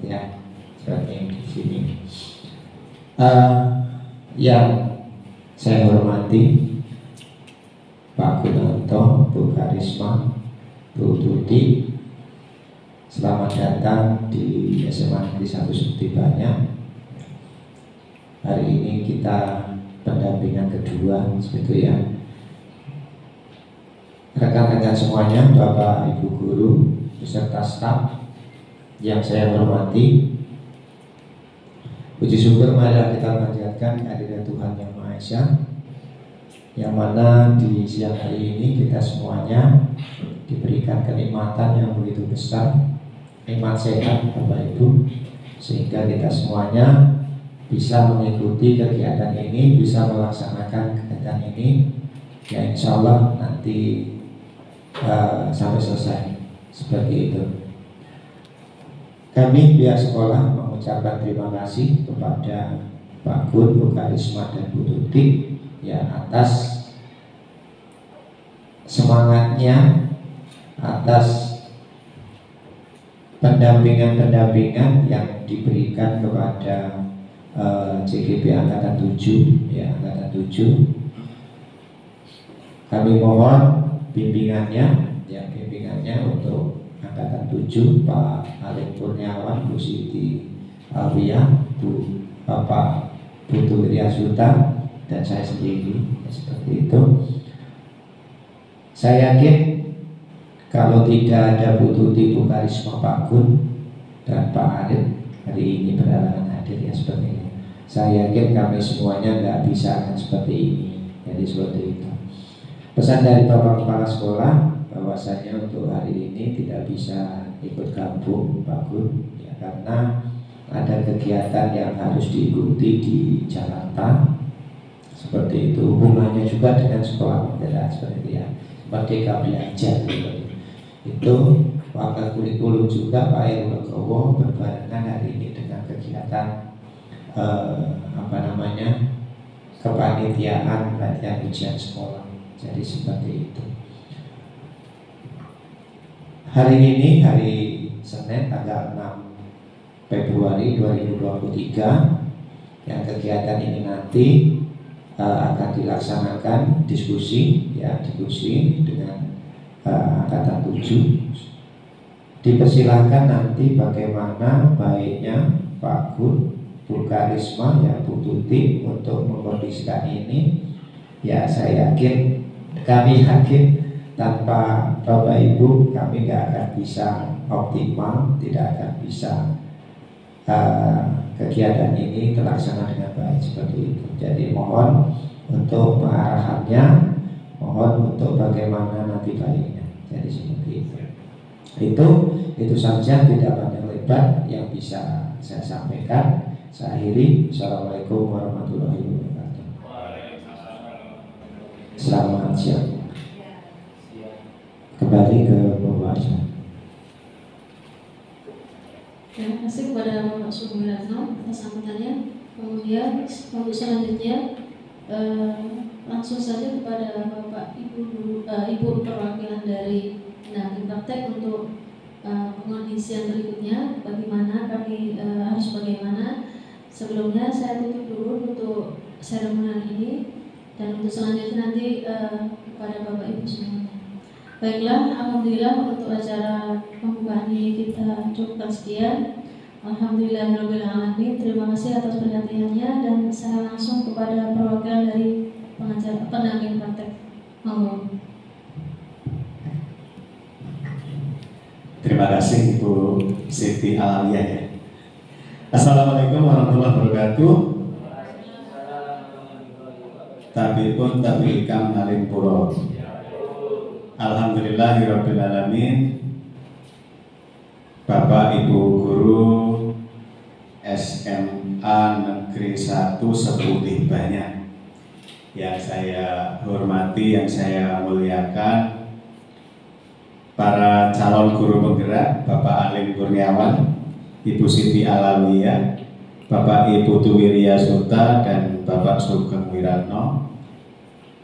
ya, seperti di sini. Yang saya hormati Pak Gunanto, Bu Karisma, Bu Tuti, selamat datang di SMA Negeri 1 Sekti Banyak. Hari ini kita pendampingan kedua, seperti ya. Rekan-rekan semuanya, Bapak Ibu guru beserta staf yang saya hormati, puji syukur marilah kita panjatkan kehadirat Tuhan Yang Maha Esa, yang mana di siang hari ini kita semuanya diberikan kenikmatan yang begitu besar, nikmat sehat Bapak Ibu, sehingga kita semuanya bisa mengikuti kegiatan ini, bisa melaksanakan kegiatan ini, ya insya Allah nanti sampai selesai, seperti itu. Kami pihak sekolah mengucapkan terima kasih kepada Pak Gun, Bu Karisma, dan Bu Tuti ya atas semangatnya, atas pendampingan yang diberikan kepada CGP Angkatan 7 ya, Angkatan 7. Kami mohon bimbingannya untuk Angkatan 7 Pak Alim Kurniawan, Bu Siti Alvia, Bapak Putu Wiryasuta, dan saya sendiri ya, seperti itu. Saya yakin kalau tidak ada Bu Tuti, Bu Karisma, Pak Gun, dan Pak Alim hari ini berhalangan hadir ya, seperti ini. Saya yakin kami semuanya nggak bisa akan seperti ini. Jadi seperti itu. Pesan dari Bapak Kepala Sekolah bahwasanya untuk hari ini tidak bisa ikut gabung Pak Gun ya, karena ada kegiatan yang harus diikuti di Jakarta, seperti itu. Hubungannya juga dengan sekolah penggerak, seperti itu ya, Merdeka Belajar gitu. Itu wakil kurikulum juga Pak Heru Legowo berbarengan hari ini dengan kegiatan kepanitiaan latihan ujian sekolah. Jadi seperti itu. Hari ini hari Senin tanggal 6 Februari 2023, yang kegiatan ini nanti akan dilaksanakan diskusi dengan Angkatan 7. Dipersilahkan nanti bagaimana baiknya Pak Gun, Bu Karisma, ya Bu Tuti untuk mengkondisikan ini. Ya saya yakin, kami yakin tanpa Bapak Ibu kami nggak akan bisa optimal, tidak akan bisa kegiatan ini terlaksana dengan baik, seperti itu. Jadi mohon untuk pengarahannya, mohon untuk bagaimana nanti baiknya. Jadi seperti itu. Itu saja, tidak panjang lebar yang bisa saya sampaikan. Saya akhiri. Assalamualaikum warahmatullahi wabarakatuh. Selamat siang. Kembali ke pembahasan. Terima kasih kepada Bapak Sumiratno atas sambutannya. Kemudian untuk selanjutnya langsung saja kepada Bapak Ibu perwakilan dari pendamping praktek untuk pengondisian berikutnya, bagaimana kami harus bagaimana. Sebelumnya saya tutup dulu untuk seremonial ini, dan untuk selanjutnya nanti kepada Bapak Ibu semuanya. Baiklah, alhamdulillah untuk acara pembukaan ini kita cukupkan sekian. Alhamdulillahirrahmanirrahim. Terima kasih atas perhatiannya, dan saya langsung kepada perwakilan dari pengajar pendamping praktek. Mohon. Terima kasih Ibu Siti Alawiyah ya. Assalamualaikum warahmatullahi wabarakatuh. Tabipun tabikam alim puro. Alhamdulillahirrabbilalamin. Bapak Ibu Guru SMA Negeri 1 Seputih Banyak yang saya hormati, yang saya muliakan, para calon guru penggerak Bapak Alim Kurniawan, Ibu Siti Alawiyah, Bapak Ibu Tuwiryasuta, dan Bapak Sugeng Wiratno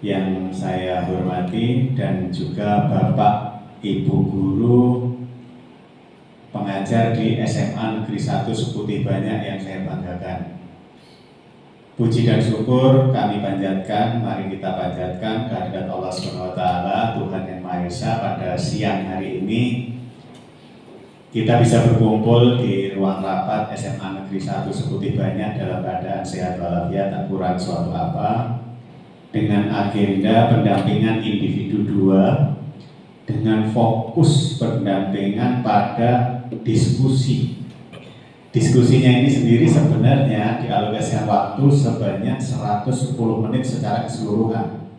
yang saya hormati, dan juga Bapak Ibu Guru pengajar di SMA Negeri 1 Seputih Banyak yang saya banggakan. Puji dan syukur kami panjatkan, mari kita panjatkan kehadirat Allah SWT, Tuhan Yang Maha Esa. Pada siang hari ini kita bisa berkumpul di ruang rapat SMA Negeri 1 Seputih Banyak dalam keadaan sehat walafiat, tak kurang suatu apa, dengan agenda pendampingan individu 2 dengan fokus pendampingan pada diskusi. Diskusinya ini sendiri sebenarnya dialokasikan waktu sebanyak 110 menit secara keseluruhan,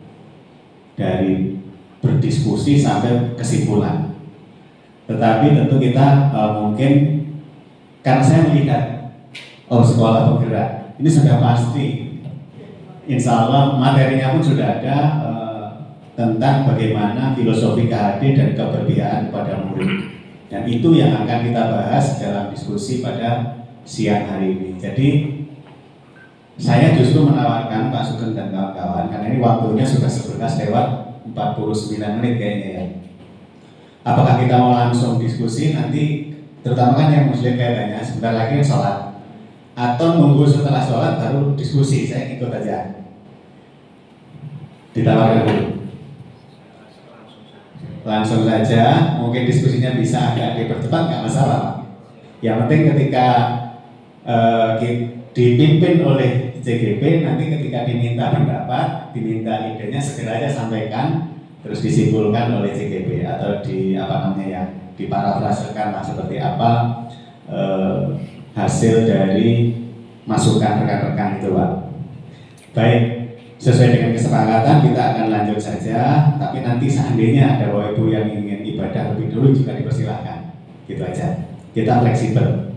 dari berdiskusi sampai kesimpulan. Tetapi tentu kita mungkin, karena saya melihat sekolah penggerak ini sudah pasti, insya Allah materinya pun sudah ada tentang bagaimana filosofi KHD dan keberpihakan kepada murid. Dan itu yang akan kita bahas dalam diskusi pada siang hari ini. Jadi saya justru menawarkan Pak Sugeng dan kawan-kawan, karena ini waktunya sudah 11:49 menit kayaknya ya. Apakah kita mau langsung diskusi nanti, terutama kan yang muslim kayaknya sebentar lagi sholat, atau nunggu setelah sholat baru diskusi? Saya ikut aja. Ditawarkan dulu. Langsung saja, mungkin diskusinya bisa agak dipercepat, nggak masalah. Yang penting ketika dipimpin oleh CGP, nanti ketika diminta pendapat, diminta idenya, segera aja sampaikan, terus disimpulkan oleh CGP atau diparafrasekan lah seperti apa hasil dari masukan rekan-rekan itu, Pak. Baik. Sesuai dengan kesepakatan kita akan lanjut saja, tapi nanti seandainya ada Bapak Ibu yang ingin ibadah lebih dulu juga dipersilahkan, gitu aja. Kita fleksibel.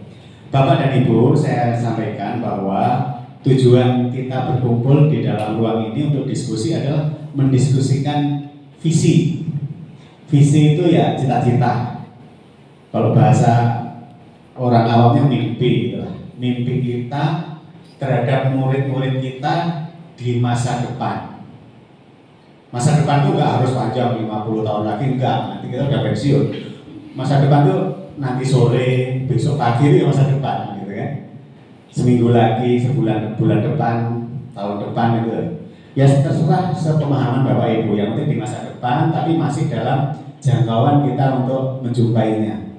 Bapak dan Ibu, saya sampaikan bahwa tujuan kita berkumpul di dalam ruang ini untuk diskusi adalah mendiskusikan visi. Visi itu ya cita-cita. Kalau bahasa orang awamnya mimpi, mimpi kita terhadap murid-murid kita di masa depan. Masa depan itu nggak harus panjang 50 tahun lagi, enggak, nanti kita udah pensiun. Masa depan itu nanti sore, besok pagi itu masa depan, gitu kan. Seminggu lagi, bulan depan, tahun depan gitu. Ya terserah sepemahaman Bapak Ibu, yang penting di masa depan, tapi masih dalam jangkauan kita untuk menjumpainya.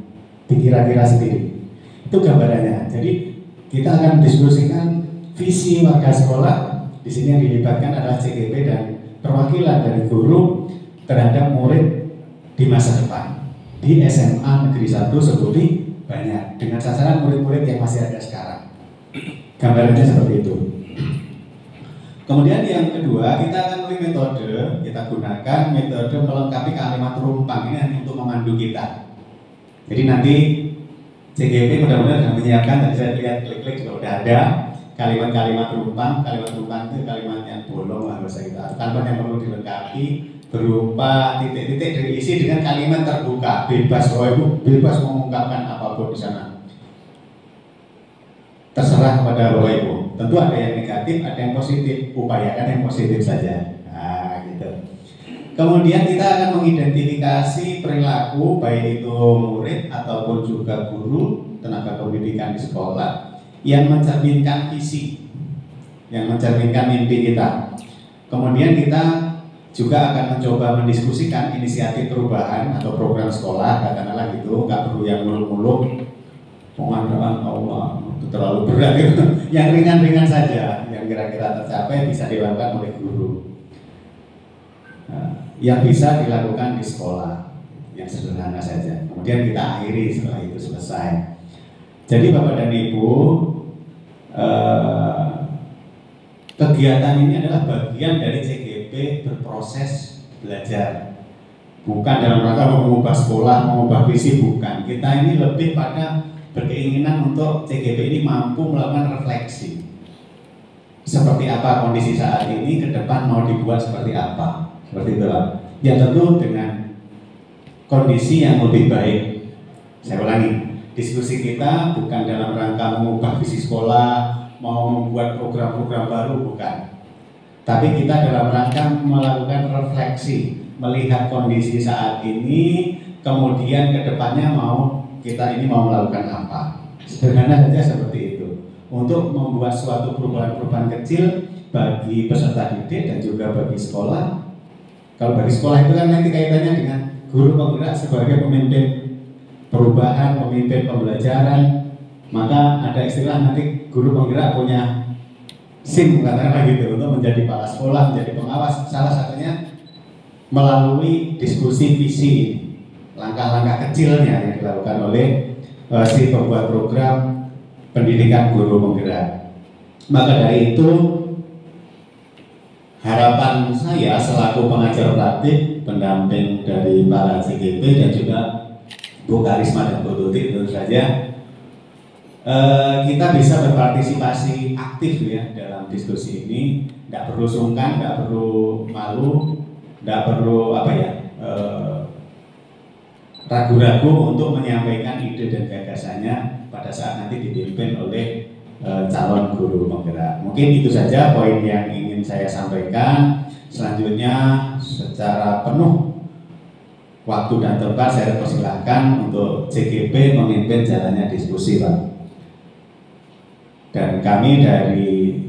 Dikira-kira sendiri. Itu gambarannya. Jadi kita akan diskusikan visi warga sekolah. Di sini yang dilibatkan adalah CGP dan perwakilan dari guru terhadap murid di masa depan di SMA Negeri 1 Seputih Banyak, dengan sasaran murid-murid yang masih ada sekarang. Gambarannya seperti itu. Kemudian yang kedua, kita akan memilih metode, kita gunakan metode melengkapi kalimat rumpang ini hanya untuk memandu kita. Jadi nanti CGP mudah-mudahan sudah menyiapkan, tadi saya lihat klik-klik juga udah ada kalimat-kalimat rumpang. Kalimat rumpang itu kalimat yang bolong lah bahasa kita, atau kalimat yang perlu dilengkapi berupa titik-titik diisi dengan kalimat terbuka, bebas. Bahwa Ibu bebas mengungkapkan apapun di sana, terserah kepada Bapak Ibu. Tentu ada yang negatif, ada yang positif, upayakan yang positif saja. Nah, gitu. Kemudian kita akan mengidentifikasi perilaku baik itu murid ataupun juga guru, tenaga pendidikan di sekolah yang mencerminkan visi, yang mencerminkan mimpi kita. Kemudian kita juga akan mencoba mendiskusikan inisiatif perubahan atau program sekolah, katakanlah gitu, nggak perlu yang muluk-muluk, pengandaan Allah itu terlalu berat gitu. Yang ringan-ringan saja, yang kira-kira tercapai bisa dilakukan oleh guru, yang bisa dilakukan di sekolah, yang sederhana saja. Kemudian kita akhiri setelah itu selesai. Jadi Bapak dan Ibu, kegiatan ini adalah bagian dari CGP berproses belajar, bukan dalam rangka mengubah sekolah, mengubah visi, bukan. Kita ini lebih pada berkeinginan untuk CGP ini mampu melakukan refleksi. Seperti apa kondisi saat ini, ke depan mau dibuat seperti apa, seperti itu lah. Ya tentu dengan kondisi yang lebih baik. Saya ulangi, diskusi kita bukan dalam rangka mengubah visi sekolah, mau membuat program-program baru, bukan. Tapi kita dalam rangka melakukan refleksi, melihat kondisi saat ini, kemudian ke depannya mau kita ini mau melakukan apa. Sederhana saja seperti itu. Untuk membuat suatu perubahan-perubahan kecil bagi peserta didik dan juga bagi sekolah. Kalau bagi sekolah itu kan nanti kaitannya dengan guru penggerak sebagai pemimpin perubahan, pemimpin pembelajaran. Maka ada istilah nanti guru penggerak punya SIM katakanlah gitu untuk menjadi kepala sekolah, menjadi pengawas. Salah satunya melalui diskusi visi, langkah-langkah kecilnya yang dilakukan oleh si pembuat program pendidikan guru penggerak. Maka dari itu harapan saya selaku pengajar praktik, pendamping dari para CGP dan juga Bu Karisma dan Bu Tuti tentu saja kita bisa berpartisipasi aktif ya dalam diskusi ini. Tidak perlu sungkan, tidak perlu malu, tidak perlu ragu-ragu untuk menyampaikan ide dan gagasannya pada saat nanti dipimpin oleh calon guru penggerak. Mungkin itu saja poin yang ingin saya sampaikan. Selanjutnya secara penuh waktu dan tempat saya persilahkan untuk CGP memimpin jalannya diskusi, Pak. Dan kami dari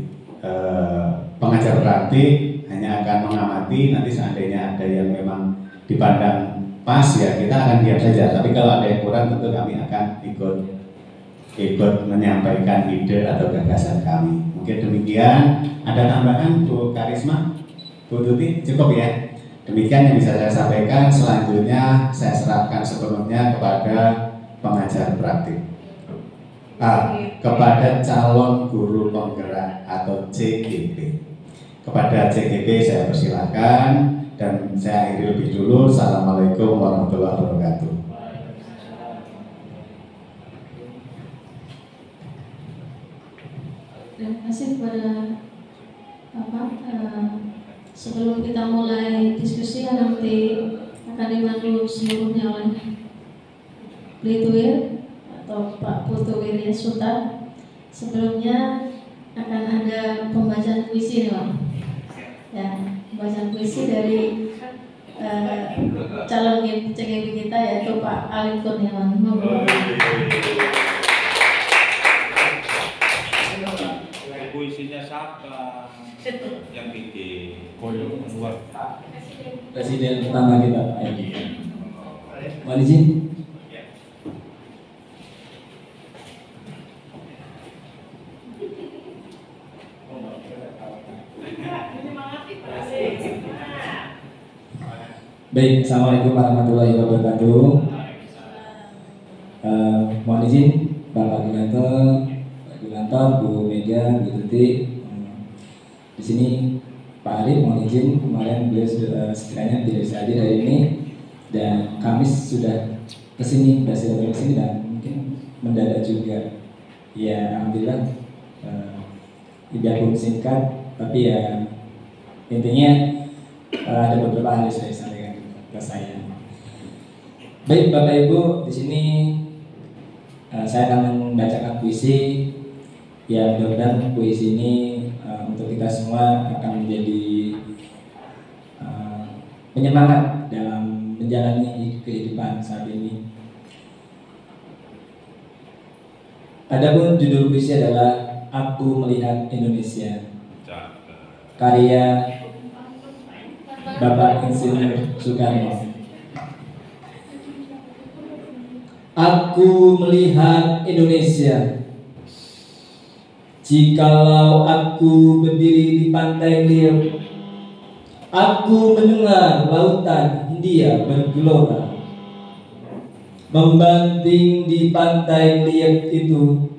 pengajar praktik hanya akan mengamati. Nanti seandainya ada yang memang dipandang pas ya kita akan diam saja. Tapi kalau ada yang kurang tentu kami akan ikut menyampaikan ide atau gagasan kami. Mungkin demikian. Ada tambahan Bu Karisma, Bu Tuti, cukup ya. Demikian yang bisa saya sampaikan. Selanjutnya saya serahkan sepenuhnya kepada pengajar praktik. Kepada calon guru penggerak atau CGP. Kepada CGP saya persilahkan dan saya akhiri lebih dulu. Assalamualaikum warahmatullahi wabarakatuh. Terima kasih kepada sebelum kita mulai diskusi yang nanti akan dipandu seluruhnya oleh Blituir atau Pak Putu Wirya Suta. Sebelumnya akan ada pembacaan puisi nih, Pak. Ya, pembacaan puisi dari calon CGP kita yaitu Pak Ali Kurniawan. Puisinya siapa yang bikin? Presiden pertama kita, Pak Edi. Mohon izin. Baik, assalamualaikum warahmatullahi wabarakatuh. Mohon izin, Bapak Gunanto, Bu Mega, Bu Tuti. Di sini Pak Arif mohon izin, kemarin beliau sekiranya tidak bisa hadir hari ini dan Kamis sudah kesini, sudah kesini dan mungkin mendadak juga. Ya, alhamdulillah biarpun singkat, tapi ya intinya ada beberapa hal yang saya sampaikan ke saya. Baik Bapak Ibu, di sini saya akan membacakan puisi. Ya, mudah-mudahan puisi ini untuk kita semua akan menjadi penyemangat dalam menjalani kehidupan saat ini. Adapun judul puisi adalah Aku Melihat Indonesia, karya Bapak Insinyur Soekarno. Aku melihat Indonesia. Jikalau aku berdiri di pantai liat, aku mendengar lautan Hindia bergelora. Membanting di pantai liat itu,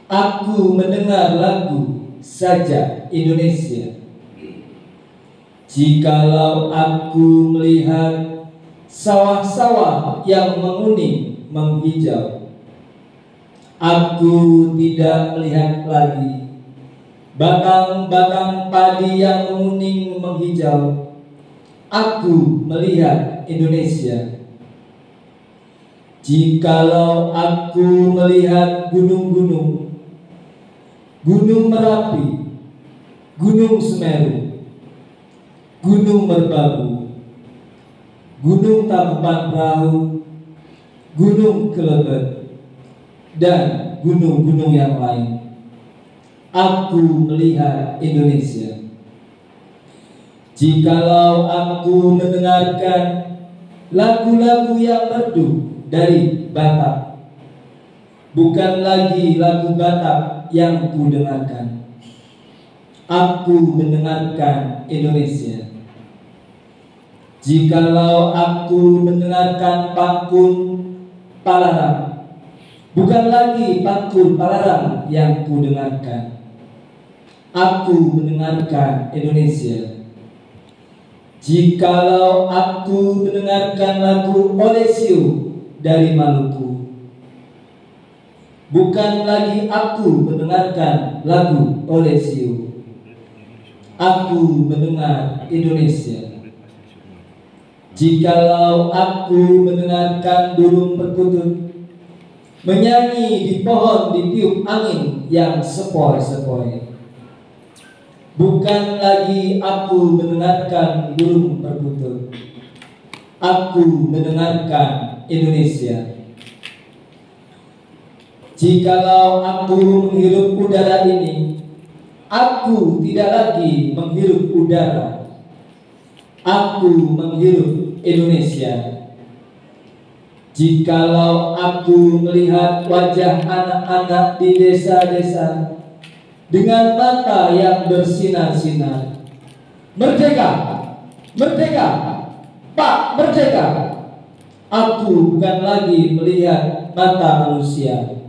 aku mendengar lagu Sajak Indonesia. Jikalau aku melihat sawah-sawah yang menguning menghijau, aku tidak melihat lagi batang-batang padi yang menguning menghijau. Aku melihat Indonesia. Jikalau aku melihat gunung-gunung, Gunung Merapi, Gunung Semeru, Gunung Merbabu, Gunung Tangkuban Perahu, Gunung Kelebet, dan gunung-gunung yang lain. Aku melihat Indonesia. Jikalau aku mendengarkan lagu-lagu yang merdu dari Batak, bukan lagi lagu Batak yang ku dengarkan. Aku mendengarkan Indonesia. Jikalau aku mendengarkan pangkul Palarang, bukan lagi pangkul Palarang yang ku dengarkan. Aku mendengarkan Indonesia. Jikalau aku mendengarkan lagu Olesio dari Maluku, bukan lagi aku mendengarkan lagu Olesio. Aku mendengar Indonesia. Jikalau aku mendengarkan burung perkutut menyanyi di pohon ditiup angin yang sepoi-sepoi, bukan lagi aku mendengarkan burung perkutut. Aku mendengarkan Indonesia. Jikalau aku menghirup udara ini, aku tidak lagi menghirup udara. Aku menghirup Indonesia. Jikalau aku melihat wajah anak-anak di desa-desa dengan mata yang bersinar-sinar, merdeka, merdeka, Pak, merdeka. Aku bukan lagi melihat mata manusia.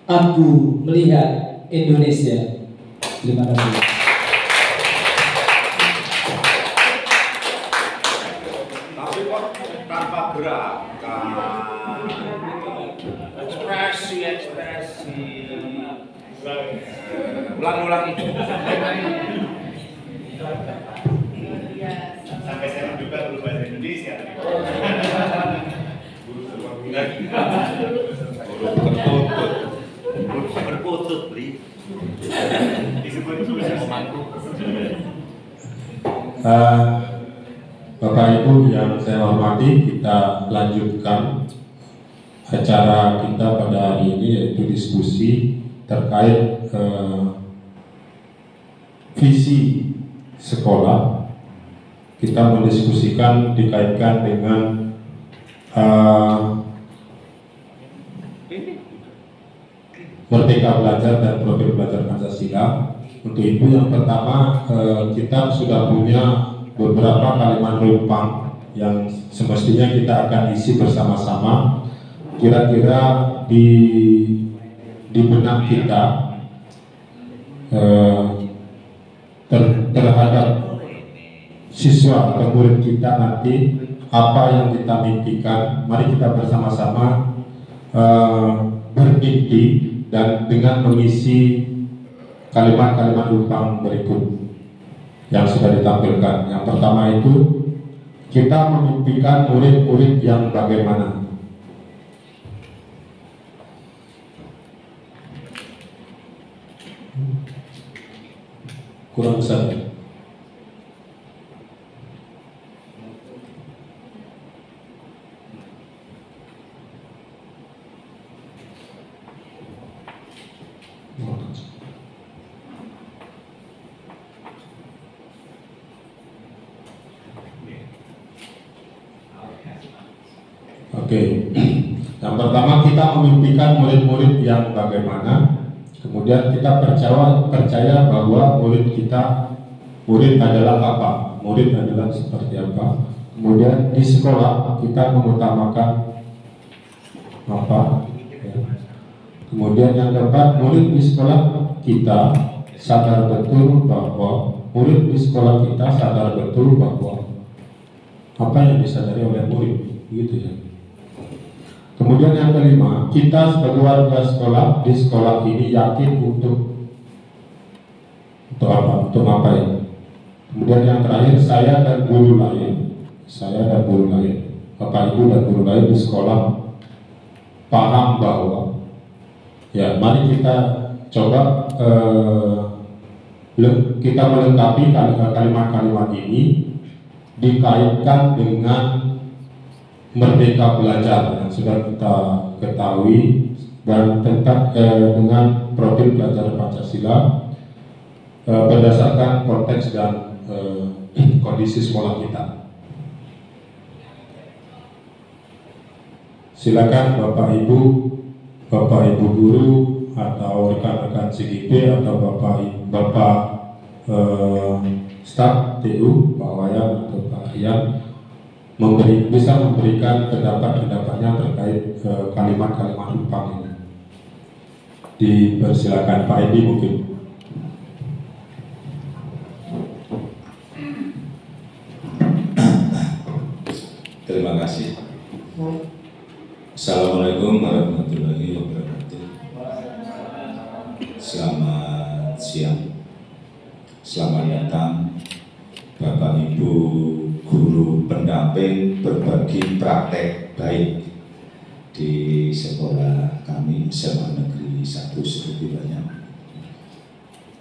Aku melihat Indonesia. Terima kasih. Tapi kok tanpa gerakan, ekspresi. Ulang-ulang itu. Sampai saya juga belum bahasa Indonesia. Berkutut, Bli. Disebut Bapak Ibu yang saya hormati, kita lanjutkan acara kita pada hari ini, yaitu diskusi terkait visi sekolah. Kita mendiskusikan dikaitkan dengan Merdeka Belajar dan Profil Belajar Pancasila. Untuk itu yang pertama, kita sudah punya beberapa kalimat rumpang yang semestinya kita akan isi bersama-sama. Kira-kira di benak kita terhadap siswa atau murid kita nanti apa yang kita mimpikan. Mari kita bersama-sama bermimpi dan dengan mengisi kalimat-kalimat rumpang berikut yang sudah ditampilkan. Yang pertama itu, kita memimpikan murid-murid yang bagaimana. Kurang besar ya? Oke, yang pertama kita memimpikan murid-murid yang bagaimana. Kemudian kita percaya bahwa murid adalah apa? Murid adalah seperti apa? Kemudian di sekolah kita mengutamakan apa? Kemudian yang keempat, murid di sekolah kita sadar betul bahwa apa yang disadari oleh murid, gitu ya. Kemudian yang kelima, kita sebagai warga sekolah di sekolah ini yakin untuk apa? Untuk apa ya? Kemudian yang terakhir, saya dan guru lain, Bapak Ibu dan guru lain di sekolah paham bahwa ya, mari kita coba kita melengkapi kalimat-kalimat ini dikaitkan dengan Merdeka Belajar yang sudah kita ketahui, dan dengan profil belajar Pancasila berdasarkan konteks dan kondisi sekolah kita. Silakan Bapak Ibu guru atau rekan-rekan CGP atau Bapak staf TU, Pak Wayan atau Pak Rian bisa memberikan pendapat-pendapatnya terkait kalimat-kalimat Rupang ini. Dipersilakan Pak Edi mungkin. Terima kasih. Assalamualaikum warahmatullahi wabarakatuh. Selamat siang. Selamat datang Bapak Ibu guru pendamping berbagi praktek baik di sekolah kami SMA Negeri 1 Seperti Banyak.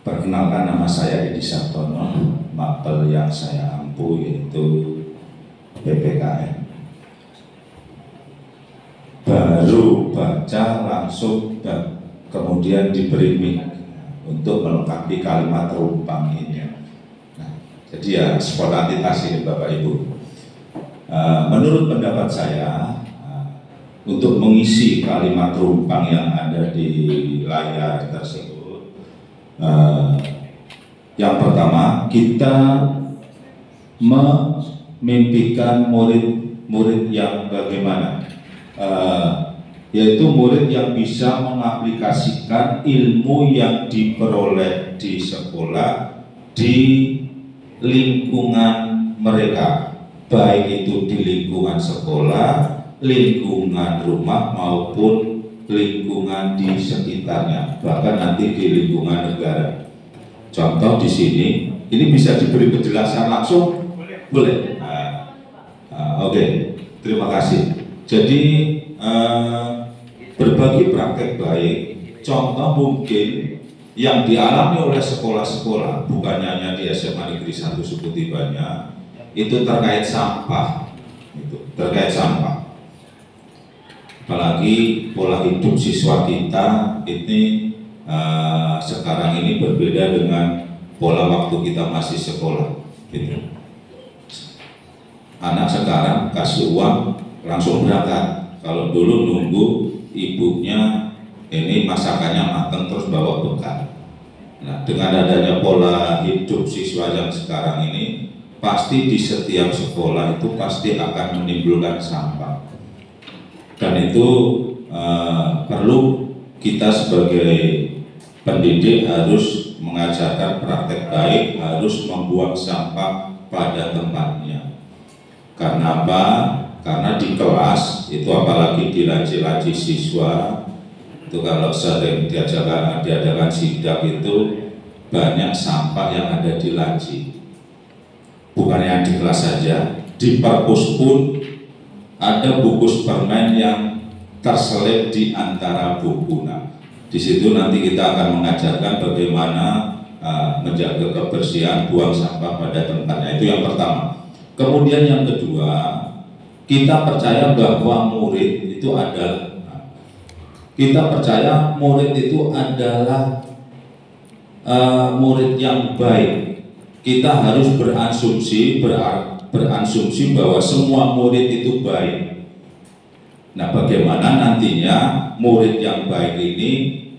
Perkenalkan, nama saya Edi Sartono, mapel yang saya ampuh yaitu PPKN. Baru baca langsung dan kemudian diberi mic untuk melengkapi kalimat Rupang ini. Nah, jadi ya spontanitas ini Bapak Ibu. Menurut pendapat saya, untuk mengisi kalimat Rupang yang ada di layar tersebut, yang pertama kita memimpikan murid yang bagaimana, yaitu murid yang bisa mengaplikasikan ilmu yang diperoleh di sekolah di lingkungan mereka, baik itu di lingkungan sekolah, lingkungan rumah maupun lingkungan di sekitarnya, bahkan nanti di lingkungan negara. Contoh di sini, ini bisa diberi penjelasan langsung, boleh? Oke, terima kasih. Jadi berbagi praktek baik, contoh mungkin yang dialami oleh sekolah-sekolah, bukan hanya di SMA Negeri 1 Seperti Banyak, itu terkait sampah, terkait sampah. Apalagi pola hidup siswa kita ini sekarang ini berbeda dengan pola waktu kita masih sekolah, gitu. Anak sekarang kasih uang langsung berangkat. Kalau dulu nunggu ibunya ini masakannya matang terus bawa bekal. Nah, dengan adanya pola hidup siswa yang sekarang ini, pasti di setiap sekolah itu pasti akan menimbulkan sampah. Dan itu perlu kita sebagai pendidik harus mengajarkan praktek baik, harus membuang sampah pada tempatnya. Karena apa? Karena di kelas itu, apalagi di laci-laci siswa itu, kalau sering diadakan sidak itu banyak sampah yang ada di laci. Bukan yang di kelas saja, di perpus pun ada bungkus permen yang terselip di antara buku. Nah, di situ nanti kita akan mengajarkan bagaimana menjaga kebersihan, buang sampah pada tempatnya. Itu yang pertama. Kemudian yang kedua, kita percaya bahwa murid itu adalah murid yang baik. Kita harus berasumsi bahwa semua murid itu baik. Nah, bagaimana nantinya murid yang baik ini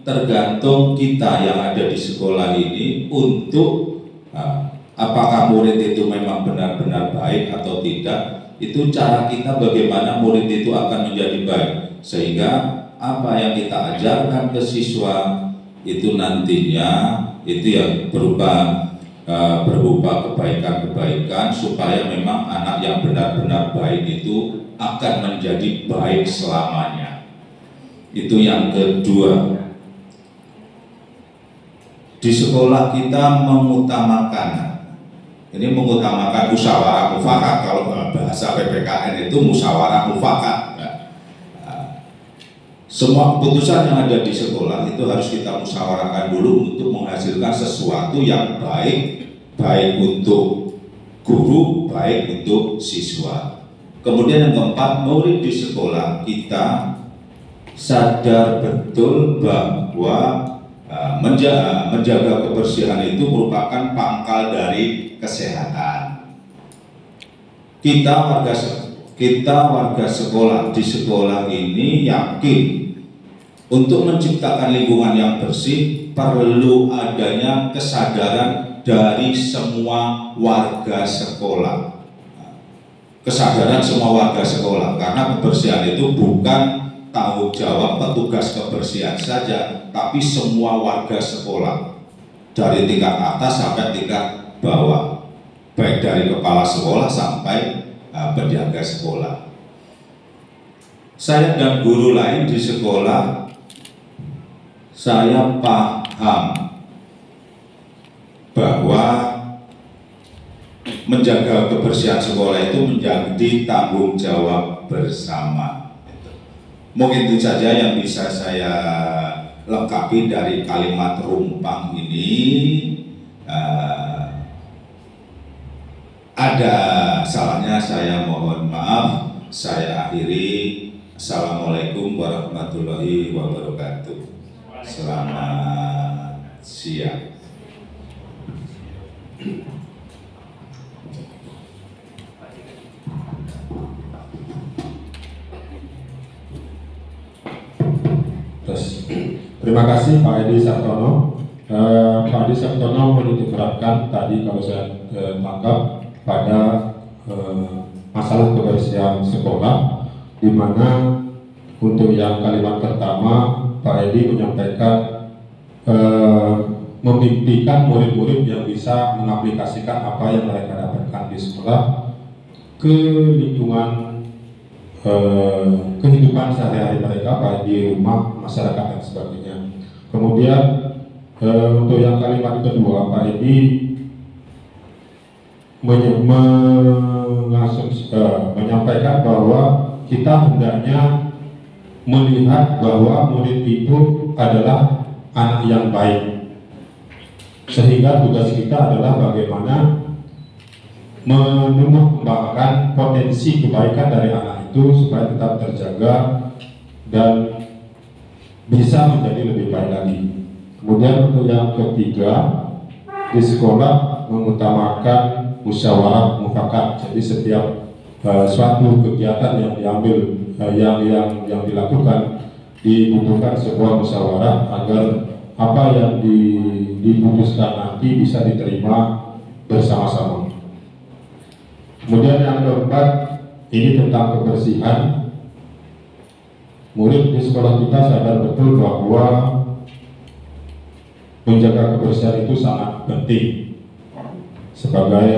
tergantung kita yang ada di sekolah ini untuk apakah murid itu memang benar-benar baik atau tidak. Itu cara kita bagaimana murid itu akan menjadi baik, sehingga apa yang kita ajarkan ke siswa itu nantinya itu yang berupa kebaikan-kebaikan, supaya memang anak yang benar-benar baik itu akan menjadi baik selamanya. Itu yang kedua. Di sekolah kita mengutamakan musyawarah mufakat. Kalau bahasa PPKN itu musyawarah mufakat. Semua keputusan yang ada di sekolah itu harus kita musyawarahkan dulu untuk menghasilkan sesuatu yang baik, baik untuk guru, baik untuk siswa. Kemudian yang keempat, murid di sekolah kita sadar betul bahwa menjaga kebersihan itu merupakan pangkal dari kesehatan. Kita warga sekolah di sekolah ini yakin untuk menciptakan lingkungan yang bersih perlu adanya kesadaran dari semua warga sekolah. Kesadaran semua warga sekolah, karena kebersihan itu bukan tanggung jawab petugas kebersihan saja, tapi semua warga sekolah dari tingkat atas sampai tingkat bawah, baik dari kepala sekolah sampai penjaga sekolah. Saya dan guru lain di sekolah, saya paham bahwa menjaga kebersihan sekolah itu menjadi tanggung jawab bersama. Mungkin itu saja yang bisa saya lengkapi dari kalimat rumpang ini. Ada salahnya saya mohon maaf. Saya akhiri. Assalamualaikum warahmatullahi wabarakatuh. Selamat siang. Terima kasih Pak Edi Sartono. Pak Edi Sartono menitikberatkan tadi kalau saya tangkap pada masalah kebersihan sekolah, di mana untuk yang kalimat pertama Pak Edi menyampaikan memimpikan murid-murid yang bisa mengaplikasikan apa yang mereka dapatkan di sekolah ke lingkungan kehidupan sehari-hari mereka, baik di rumah, masyarakat dan sebagainya. Kemudian untuk yang kalimat kedua, Pak Edi menyampaikan bahwa kita hendaknya melihat bahwa murid itu adalah anak yang baik, sehingga tugas kita adalah bagaimana menumbuh kembangkan potensi kebaikan dari anak itu supaya tetap terjaga dan bisa menjadi lebih baik lagi. Kemudian untuk yang ketiga, di sekolah mengutamakan musyawarah mufakat. Jadi setiap suatu kegiatan yang diambil yang dilakukan dibutuhkan sebuah musyawarah agar apa yang diputuskan nanti bisa diterima bersama-sama. Kemudian yang keempat, ini tentang kebersihan. Murid di sekolah kita sadar betul bahwa menjaga kebersihan itu sangat penting sebagai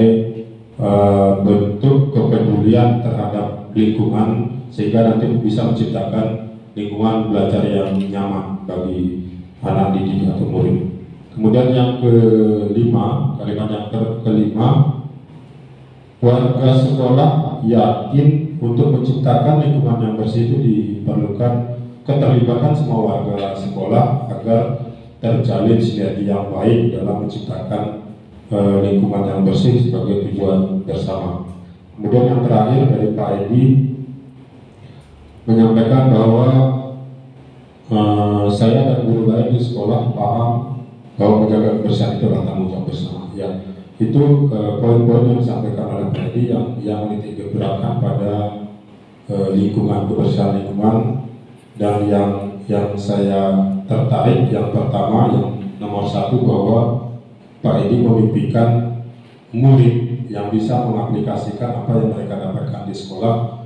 bentuk kepedulian terhadap lingkungan, sehingga nanti bisa menciptakan lingkungan belajar yang nyaman bagi anak didik atau murid. Kemudian yang kelima, kalimat yang kelima, warga sekolah yakin untuk menciptakan lingkungan yang bersih itu diperlukan keterlibatan semua warga sekolah agar terjalin sinergi yang baik dalam menciptakan lingkungan yang bersih sebagai tujuan bersama. Kemudian yang terakhir dari Pak Edi menyampaikan bahwa saya dan guru lain di sekolah paham bahwa menjaga kebersihan itu adalah tanggung jawab bersama. Ya, itu poin-poin yang disampaikan oleh Pak Edi yang menitik beratkan pada lingkungan, kebersihan lingkungan. Dan yang saya tertarik yang pertama, yang nomor satu, bahwa Pak Edi memimpikan murid yang bisa mengaplikasikan apa yang mereka dapatkan di sekolah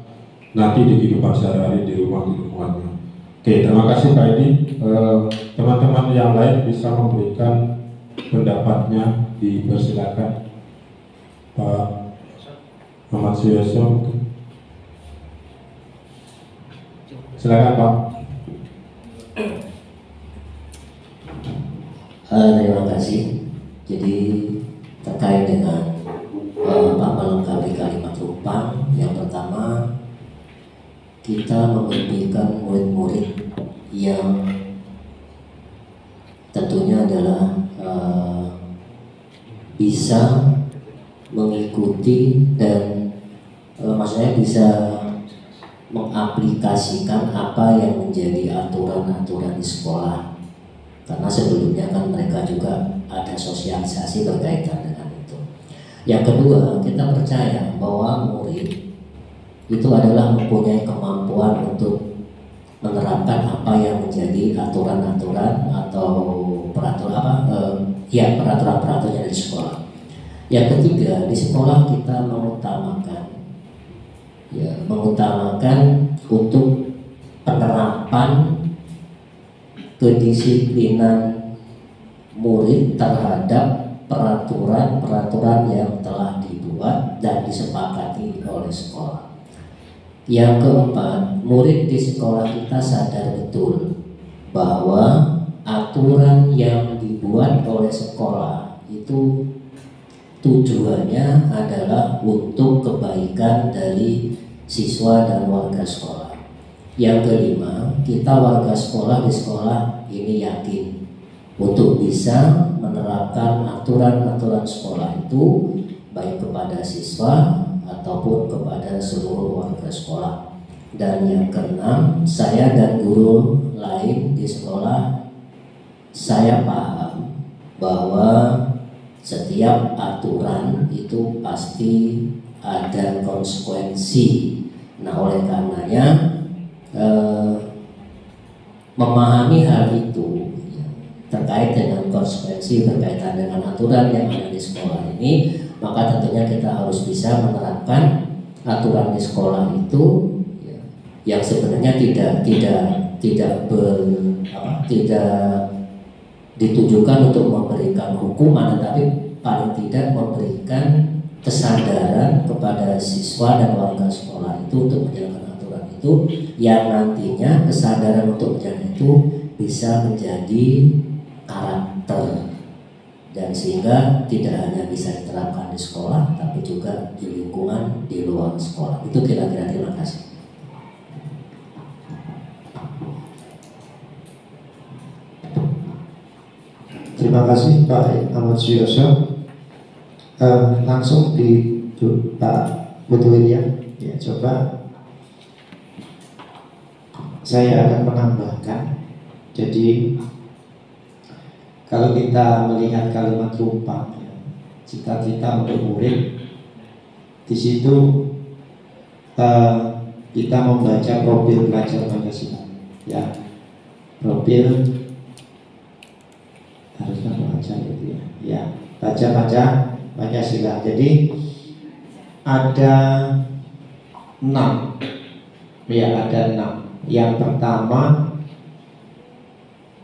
nanti di kehidupan sehari-hari di rumah, di lingkungannya. Oke, terima kasih Pak Edi. Teman-teman yang lain bisa memberikan pendapatnya, dipersilakan. Pak Muhammad Suyoso, silakan Pak. Terima kasih. Jadi terkait dengan Pak melengkapi kalimat rumpang, yang pertama kita memimpikan murid-murid yang tentunya adalah bisa mengikuti dan maksudnya saya bisa mengaplikasikan apa yang menjadi aturan-aturan di sekolah, karena sebelumnya kan mereka juga ada sosialisasi berkaitan dengan itu. Yang kedua, kita percaya bahwa murid itu adalah mempunyai kemampuan untuk menerapkan apa yang menjadi aturan-aturan atau peraturan yang di sekolah. Yang ketiga, di sekolah kita mengutamakan untuk penerapan kedisiplinan murid terhadap peraturan-peraturan yang telah dibuat dan disepakati oleh sekolah. Yang keempat, murid di sekolah kita sadar betul bahwa aturan yang dibuat oleh sekolah itu tujuannya adalah untuk kebaikan dari siswa dan warga sekolah. Yang kelima, kita warga sekolah di sekolah ini yakin untuk bisa menerapkan aturan-aturan sekolah itu baik kepada siswa ataupun kepada seluruh warga sekolah. Dan yang keenam, saya dan guru lain di sekolah, saya paham bahwa setiap aturan itu pasti ada konsekuensi. Nah, oleh karenanya memahami hal itu terkait dengan konsekuensi berkaitan dengan aturan yang ada di sekolah ini, maka tentunya kita harus bisa menerapkan aturan di sekolah itu yang sebenarnya tidak ditujukan untuk memberikan hukuman, tetapi paling tidak memberikan kesadaran kepada siswa dan warga sekolah itu untuk menjalankan aturan itu, yang nantinya kesadaran untuk menjalankan itu bisa menjadi karakter, dan sehingga tidak hanya bisa diterapkan di sekolah tapi juga di lingkungan di luar sekolah. Itu kira-kira. Terima kasih. Terima kasih Pak Ahmad Suyoso. Langsung di Pak Butuhin ya, coba saya akan menambahkan. Jadi kalau kita melihat kalimat rumpang, cita-cita untuk murid, di situ kita membaca profil pelajar Pancasila, ya, profil harusnya baca gitu ya, baca Pancasila. Jadi ada 6, ya ada 6. Yang pertama,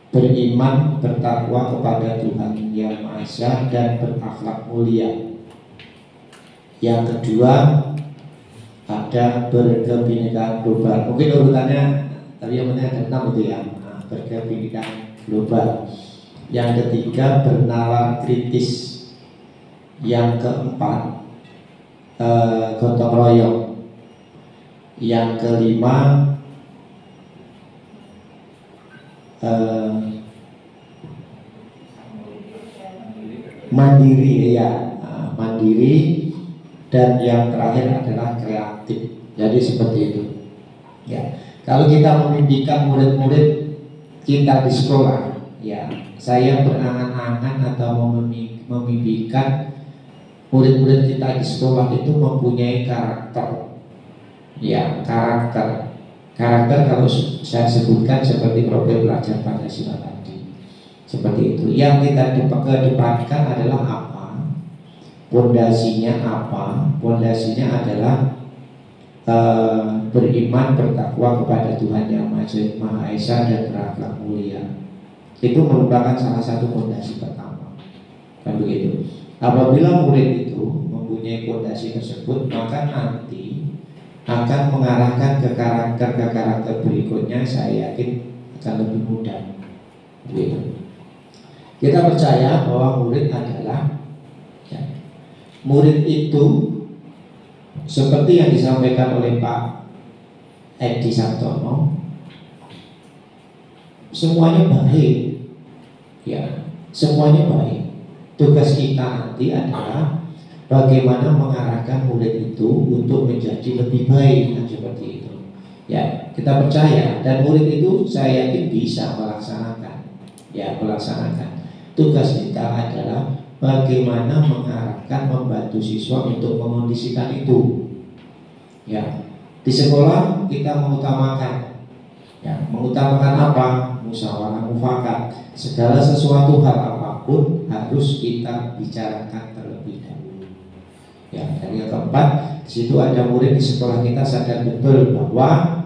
beriman bertakwa kepada Tuhan Yang Maha Esa dan berakhlak mulia. Yang kedua, ada berkebinekaan global. Mungkin urutannya tadi yang penting ada 6 itu ya, berkebinekaan global. Yang ketiga, bernalar kritis. Yang keempat, gotong royong. Yang kelima, mandiri, ya, mandiri. Dan yang terakhir adalah kreatif. Jadi seperti itu ya. Kalau kita memimpikan murid-murid kita di sekolah, ya, saya berangan-angan atau memimpikan murid-murid kita di sekolah itu mempunyai karakter, ya, karakter kalau saya sebutkan seperti profil pelajar Pancasila tadi, seperti itu. Yang kita kedepankan adalah apa? Pondasinya apa? Pondasinya adalah beriman bertakwa kepada Tuhan Yang Maha Esa dan berakhlak mulia. Itu merupakan salah satu pondasi pertama, kan begitu. Apabila murid itu mempunyai pondasi tersebut, maka nanti akan mengarahkan ke karakter berikutnya. Saya yakin akan lebih mudah, begitu. Kita percaya bahwa murid adalah, ya, murid itu seperti yang disampaikan oleh Pak Edi Sartono, semuanya baik, ya, semuanya baik. Tugas kita nanti adalah bagaimana mengarahkan murid itu untuk menjadi lebih baik, dan seperti itu. Ya, kita percaya dan murid itu saya yakin bisa melaksanakan. Ya, melaksanakan. Tugas kita adalah bagaimana mengarahkan, membantu siswa untuk mengondisikan itu. Ya, di sekolah kita mengutamakan, ya, mengutamakan apa? Musyawarah mufakat. Segala sesuatu hal apapun harus kita bicarakan terlebih dahulu. Ya, dan yang keempat, di situ ada murid di sekolah kita sadar betul bahwa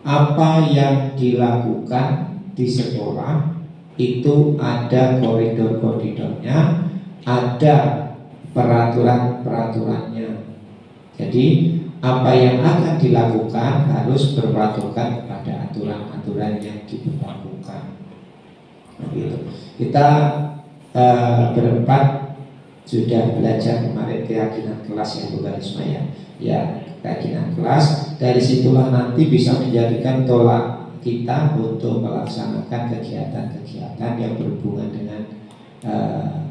apa yang dilakukan di sekolah itu ada koridor-koridornya, ada peraturan-peraturannya. Jadi apa yang akan dilakukan harus berpatokan kepada aturan-aturan yang diberlakukan. Begitu. Kita berempat sudah belajar kemarin keyakinan kelas yang bergaris maya. Ya, keyakinan kelas. Dari situlah nanti bisa menjadikan tolak kita untuk melaksanakan kegiatan-kegiatan yang berhubungan dengan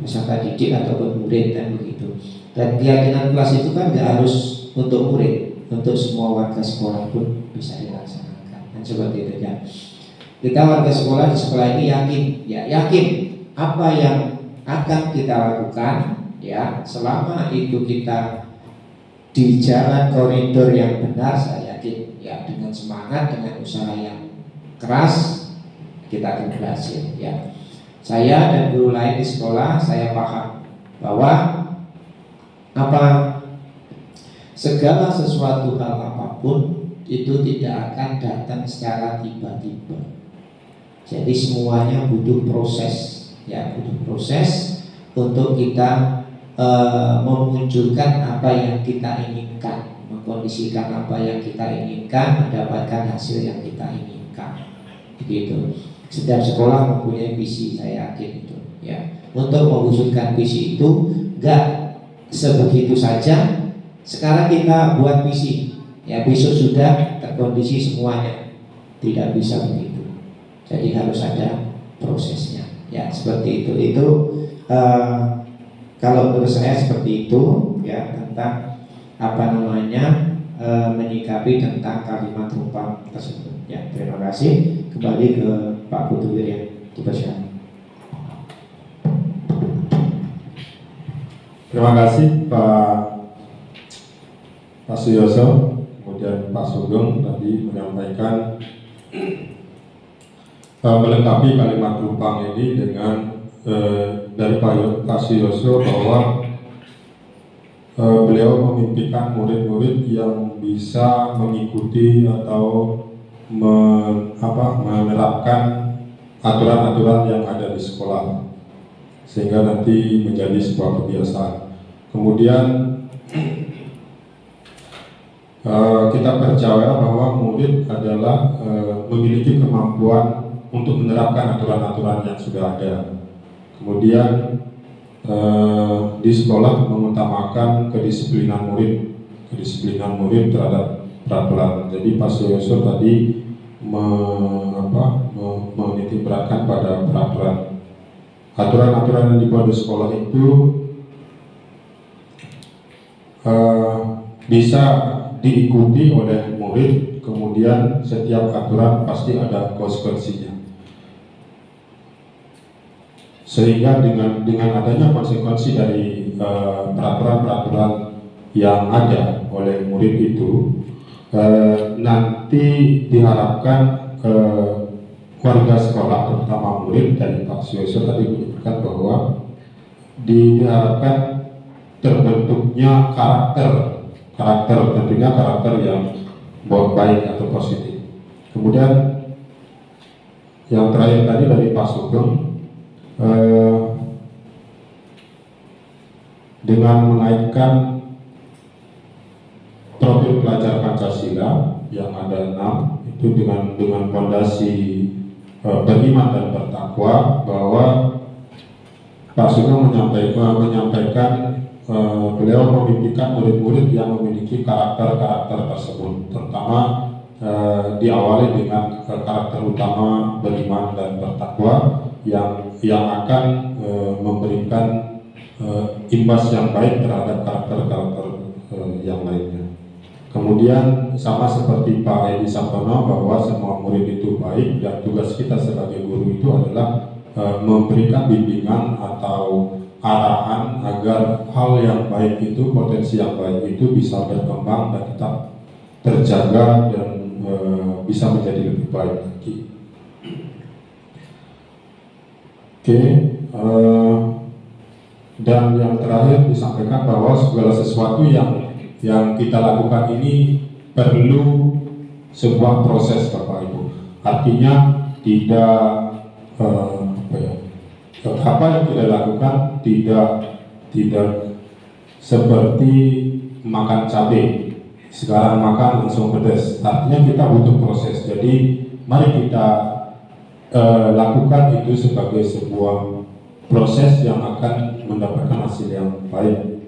peserta didik ataupun murid, dan begitu. Dan keyakinan kelas itu kan nggak harus untuk murid, untuk semua warga sekolah pun bisa dilaksanakan. Dan seperti itu ya. Kita warga sekolah di sekolah ini yakin apa yang akan kita lakukan, ya, selama itu kita di jalan koridor yang benar, saya yakin ya dengan semangat, dengan usaha yang keras kita akan berhasil. Ya, saya dan guru lain di sekolah saya paham bahwa segala sesuatu hal apapun itu tidak akan datang secara tiba-tiba. Jadi semuanya butuh proses, ya, butuh proses untuk kita memunculkan apa yang kita inginkan, mengkondisikan apa yang kita inginkan, mendapatkan hasil yang kita inginkan. Begitu. Setiap sekolah mempunyai visi, saya yakin itu. Ya, untuk mewujudkan visi itu enggak sebegitu saja. Sekarang kita buat visi, ya besok sudah terkondisi semuanya, tidak bisa begitu. Jadi harus ada prosesnya. Ya, seperti itu. Itu kalau menurut saya seperti itu, ya, tentang menyikapi tentang kalimat rumpang tersebut. Ya, terima kasih. Kembali ke Pak Putu Wirya, dipersilakan. Terima kasih Pak Suyoso, kemudian Pak Sugeng tadi menyampaikan melengkapi kalimat rumpang ini dengan dari Pak Suyoso bahwa beliau memimpikan murid-murid yang bisa mengikuti atau menerapkan aturan-aturan yang ada di sekolah sehingga nanti menjadi sebuah kebiasaan. Kemudian kita percaya bahwa murid adalah memiliki kemampuan untuk menerapkan aturan-aturan yang sudah ada. Kemudian di sekolah mengutamakan kedisiplinan murid terhadap peraturan. Jadi Pak Suyoso tadi menitikberatkan pada peraturan. Aturan-aturan yang dibuat di sekolah itu bisa diikuti oleh murid, kemudian setiap aturan pasti ada konsekuensinya. Sehingga dengan adanya konsekuensi dari peraturan-peraturan yang ada oleh murid itu, nanti diharapkan warga sekolah, terutama murid, dari Pak Suyoso tadi menyebutkan bahwa diharapkan terbentuknya karakter tentunya karakter yang baik atau positif. Kemudian yang terakhir tadi dari Pak Sugeng, dengan mengaitkan profil pelajar Pancasila yang ada 6 itu dengan fondasi beriman dan bertakwa, bahwa Pak Sugeng menyampaikan beliau memimpikan murid-murid yang memiliki karakter-karakter tersebut, terutama diawali dengan karakter utama beriman dan bertakwa yang akan memberikan imbas yang baik terhadap karakter-karakter yang lainnya. Kemudian sama seperti Pak Edi Sabtono bahwa semua murid itu baik dan tugas kita sebagai guru itu adalah memberikan bimbingan atau arahan agar hal yang baik itu, potensi yang baik itu bisa berkembang dan tetap terjaga dan bisa menjadi lebih baik lagi. Oke, dan yang terakhir disampaikan bahwa segala sesuatu yang kita lakukan ini perlu sebuah proses, Bapak Ibu. Artinya tidak apa yang kita lakukan tidak seperti makan cabai, sekarang makan langsung pedas. Artinya kita butuh proses. Jadi mari kita lakukan itu sebagai sebuah proses yang akan mendapatkan hasil yang baik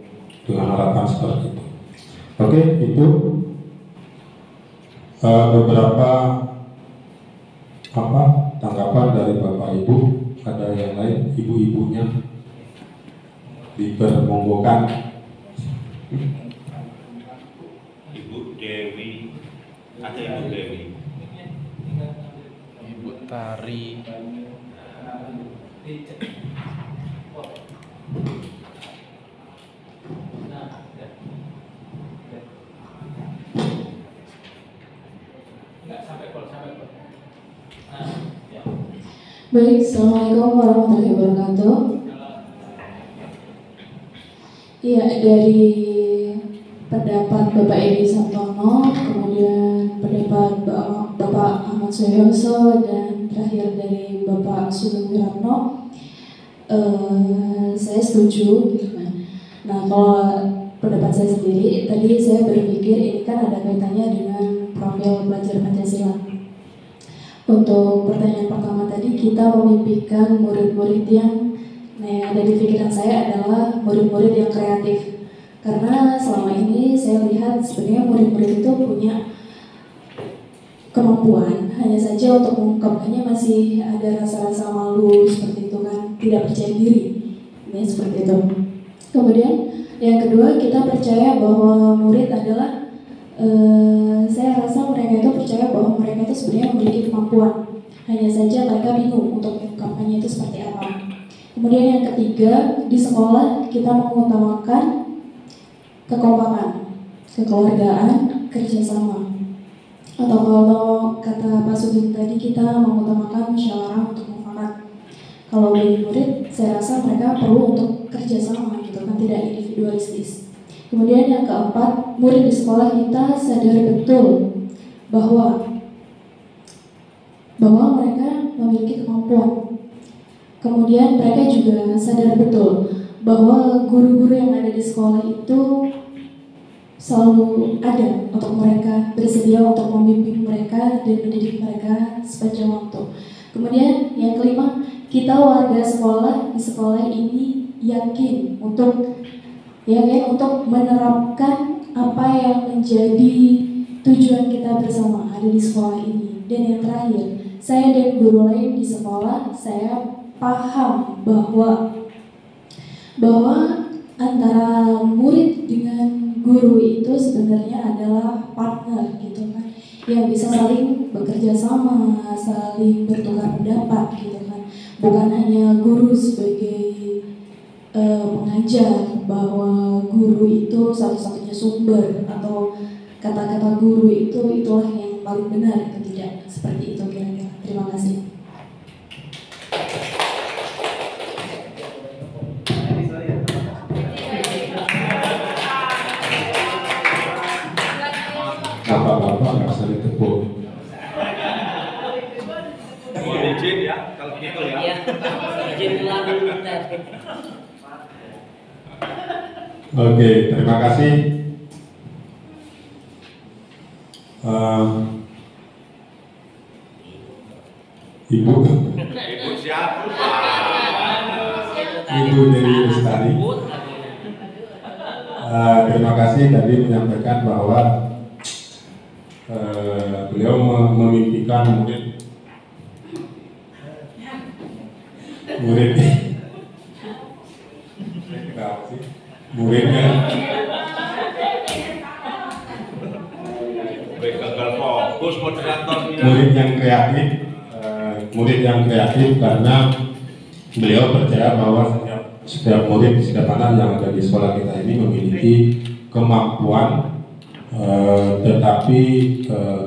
dengan harapan seperti itu. Oke, itu beberapa tanggapan dari Bapak Ibu. Ada yang lain, ibu-ibunya dipermonggokan. Ibu Dewi, ada Ibu Dewi. Ibu Tari. Baik, Assalamualaikum warahmatullahi wabarakatuh. Iya, dari pendapat Bapak Edi Sabtono, kemudian pendapat Bapak Ahmad Suyoso, dan terakhir dari Bapak Sugeng Wiratno, saya setuju gitu kan. Nah, kalau pendapat saya sendiri, tadi saya berpikir ini kan ada kaitannya dengan profil pelajar Pancasila. Untuk pertanyaan pertama tadi, kita memimpikan murid-murid yang ada di pikiran saya adalah murid-murid yang kreatif. Karena selama ini saya lihat sebenarnya murid-murid itu punya kemampuan, hanya saja untuk mengungkapkannya masih ada rasa-rasa malu seperti itu kan, tidak percaya diri. Ini seperti itu. Kemudian yang kedua, kita percaya bahwa murid adalah saya rasa mereka itu percaya bahwa mereka itu sebenarnya memiliki kemampuan, hanya saja mereka bingung untuk mengungkapkannya itu seperti apa. Kemudian yang ketiga, di sekolah kita mengutamakan kekompakan, kekeluargaan, kerjasama. Atau kalau kata Pak Sugeng tadi, kita mengutamakan musyawarah untuk mufakat. Kalau bagi murid, saya rasa mereka perlu untuk kerjasama gitu kan, tidak individualistis. Kemudian yang keempat, murid di sekolah kita sadar betul bahwa mereka memiliki kemampuan. Kemudian mereka juga sadar betul bahwa guru-guru yang ada di sekolah itu selalu ada untuk mereka, bersedia untuk membimbing mereka dan mendidik mereka sepanjang waktu. Kemudian yang kelima, kita warga sekolah di sekolah ini yakin untuk menerapkan apa yang menjadi tujuan kita bersama ada di sekolah ini. Dan yang terakhir, saya dan guru lain di sekolah, saya paham bahwa antara murid dengan guru itu sebenarnya adalah partner gitu kan, yang bisa saling bekerja sama, saling bertukar pendapat gitu kan. Bukan hanya guru sebagai mengajar, bahwa guru itu satu-satunya sumber atau kata-kata guru itulah yang paling benar, itu tidak seperti itu kira-kira. Terima kasih. Bapak-bapak nggak usah ditepuk. Izin ya, kalau gitu ya. Izin pulang dulu bentar. Oke, terima kasih. Ibu siapa? Ibu Dewi Lestari. Terima kasih tadi menyampaikan bahwa beliau memimpikan murid muridnya gagal fokus moderatornya. murid yang kreatif karena beliau percaya bahwa setiap murid, setiap anak yang ada di sekolah kita ini memiliki kemampuan, tetapi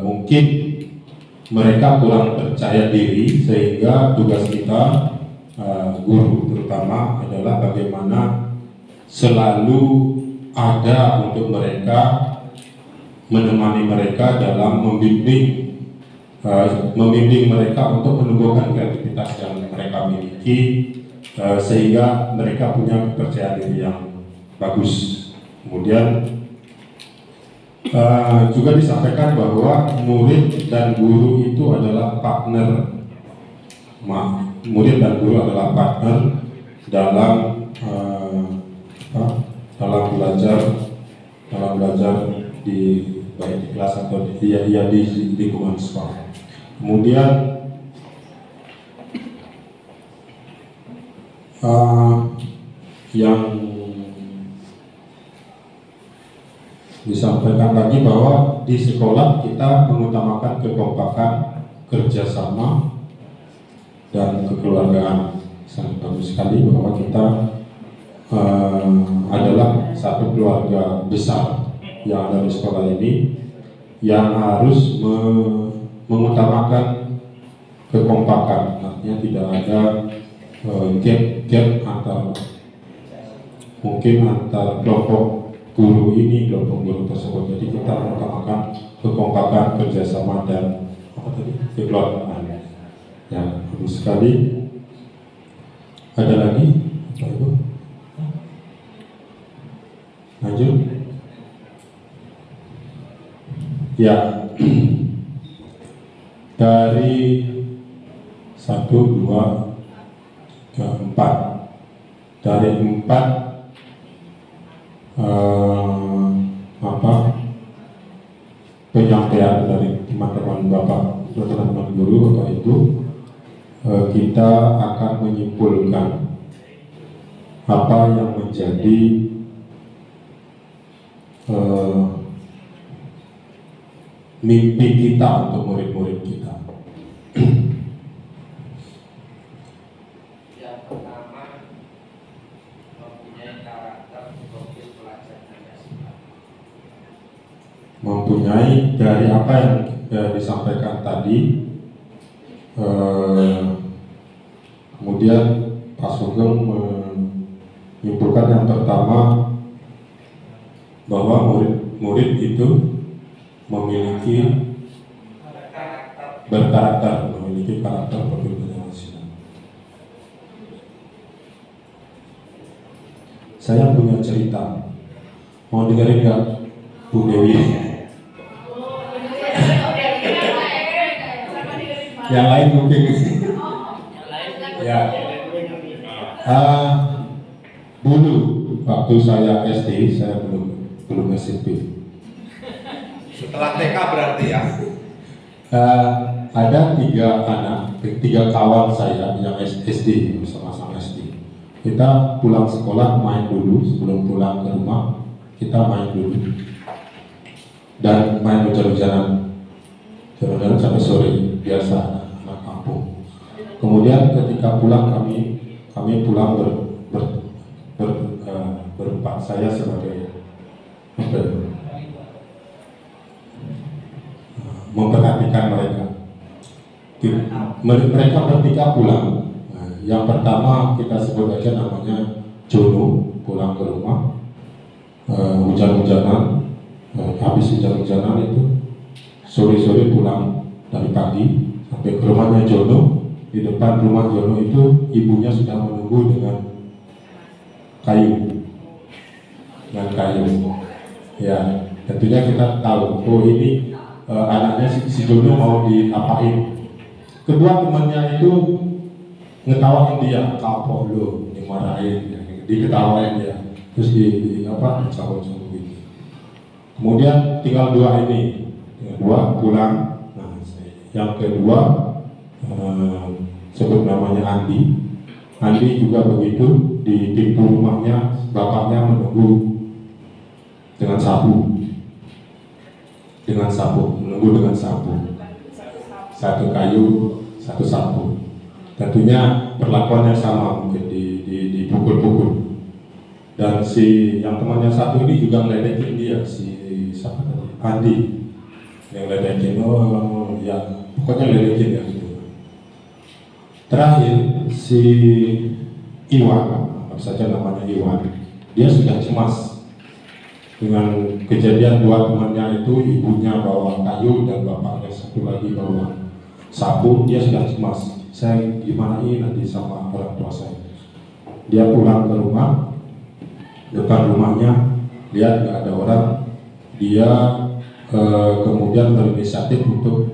mungkin mereka kurang percaya diri, sehingga tugas kita guru terutama adalah bagaimana selalu ada untuk mereka, menemani mereka dalam membimbing mereka untuk menumbuhkan kreativitas yang mereka miliki, sehingga mereka punya kepercayaan diri yang bagus. Kemudian juga disampaikan bahwa murid dan guru itu adalah partner. Murid dan guru adalah partner dalam belajar di baik di kelas atau di lingkungan sekolah. Kemudian yang disampaikan lagi bahwa di sekolah kita mengutamakan kekompakan, kerjasama, dan kekeluargaan. Sangat bagus sekali bahwa kita adalah satu keluarga besar yang ada di sekolah ini, yang harus mengutamakan kekompakan. Artinya tidak ada gap antar kelompok guru ini, kelompok guru tersebut. Jadi kita mengutamakan kekompakan, kerjasama, dan kekeluargaan. Ya, bagus sekali. Ada lagi? Apa itu? Lanjut. Ya, dari 1, 2, 3, 4. Dari 4 penyampaian dari teman-teman bapak, teman-teman guru atau itu, kita akan menyimpulkan apa yang menjadi mimpi kita untuk murid-murid kita. Yang pertama, mempunyai karakter profil pelajar Pancasila. Mempunyai dari apa yang disampaikan tadi, kemudian Pak Sugeng menyimpulkan yang pertama bahwa murid itu memiliki karakter profil Pancasila. Saya punya cerita, mau dengerin nggak, Bu Dewi? Yang lain mungkin. Ya. Dulu waktu saya SD, saya belum SMP. Setelah TK berarti ya? Ada 3 kawan saya yang SD, sama-sama SD. Kita pulang sekolah main dulu, sebelum pulang ke rumah kita main dulu, dan main hujan-hujanan sampai sore, biasa anak kampung. Kemudian ketika pulang kami pulang berempat, saya sebagai memperhatikan mereka. Mereka bertiga pulang. Yang pertama kita sebut aja namanya Jono, pulang ke rumah hujan-hujanan. Habis hujan-hujanan itu sore-sore pulang dari pagi sampai ke rumahnya Jono. Di depan rumah Jono itu ibunya sudah menunggu dengan kayu. Ya, tentunya kita tahu, oh ini anaknya si Jono mau diapain. Kedua temannya itu ngetawain dia, kapok lo, dimarahin, diketawain dia, terus dicabut gitu. Kemudian tinggal 2 ini, pulang. Nah, yang kedua sebut namanya Andi. Andi juga begitu, di pintu rumahnya bapaknya menunggu dengan sapu, menunggu dengan sapu, satu kayu, satu sapu. Tentunya perlakuannya sama, mungkin dipukul-pukul. Dan si yang temannya satu ini juga meledekin dia, si siapa tadi? Andi, yang ledekin, ya pokoknya ledekin ya gitu. Terakhir si Iwan, apa saja namanya Iwan, dia sudah cemas dengan kejadian dua temannya itu, ibunya bawa kayu dan bapaknya satu lagi bawa sapu. Dia sudah cemas, saya gimana ini nanti sama orang tua saya. Dia pulang ke rumah, depan rumahnya lihat nggak ada orang, dia kemudian berinisiatif untuk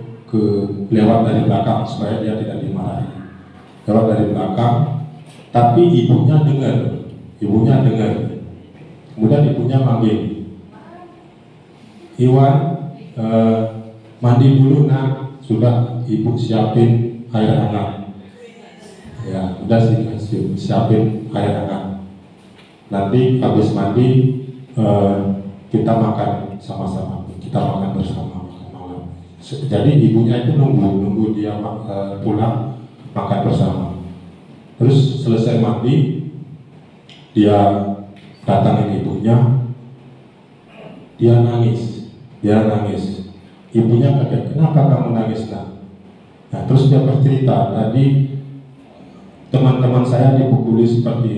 lewat dari belakang supaya dia tidak dimarahi. Lewat dari belakang, tapi ibunya dengar. Kemudian ibunya manggil, Iwan, mandi dulu nak, sudah ibu siapin air hangat. Ya, udah sih siapin air hangat. Nanti habis mandi kita makan sama-sama, kita makan bersama makan malam. Jadi ibunya itu nunggu dia pulang makan bersama. Terus selesai mandi, dia datangin ibunya, dia nangis. Ibunya kaget, kenapa kamu nangis nak? Nah, terus dia bercerita, tadi teman-teman saya dipukuli seperti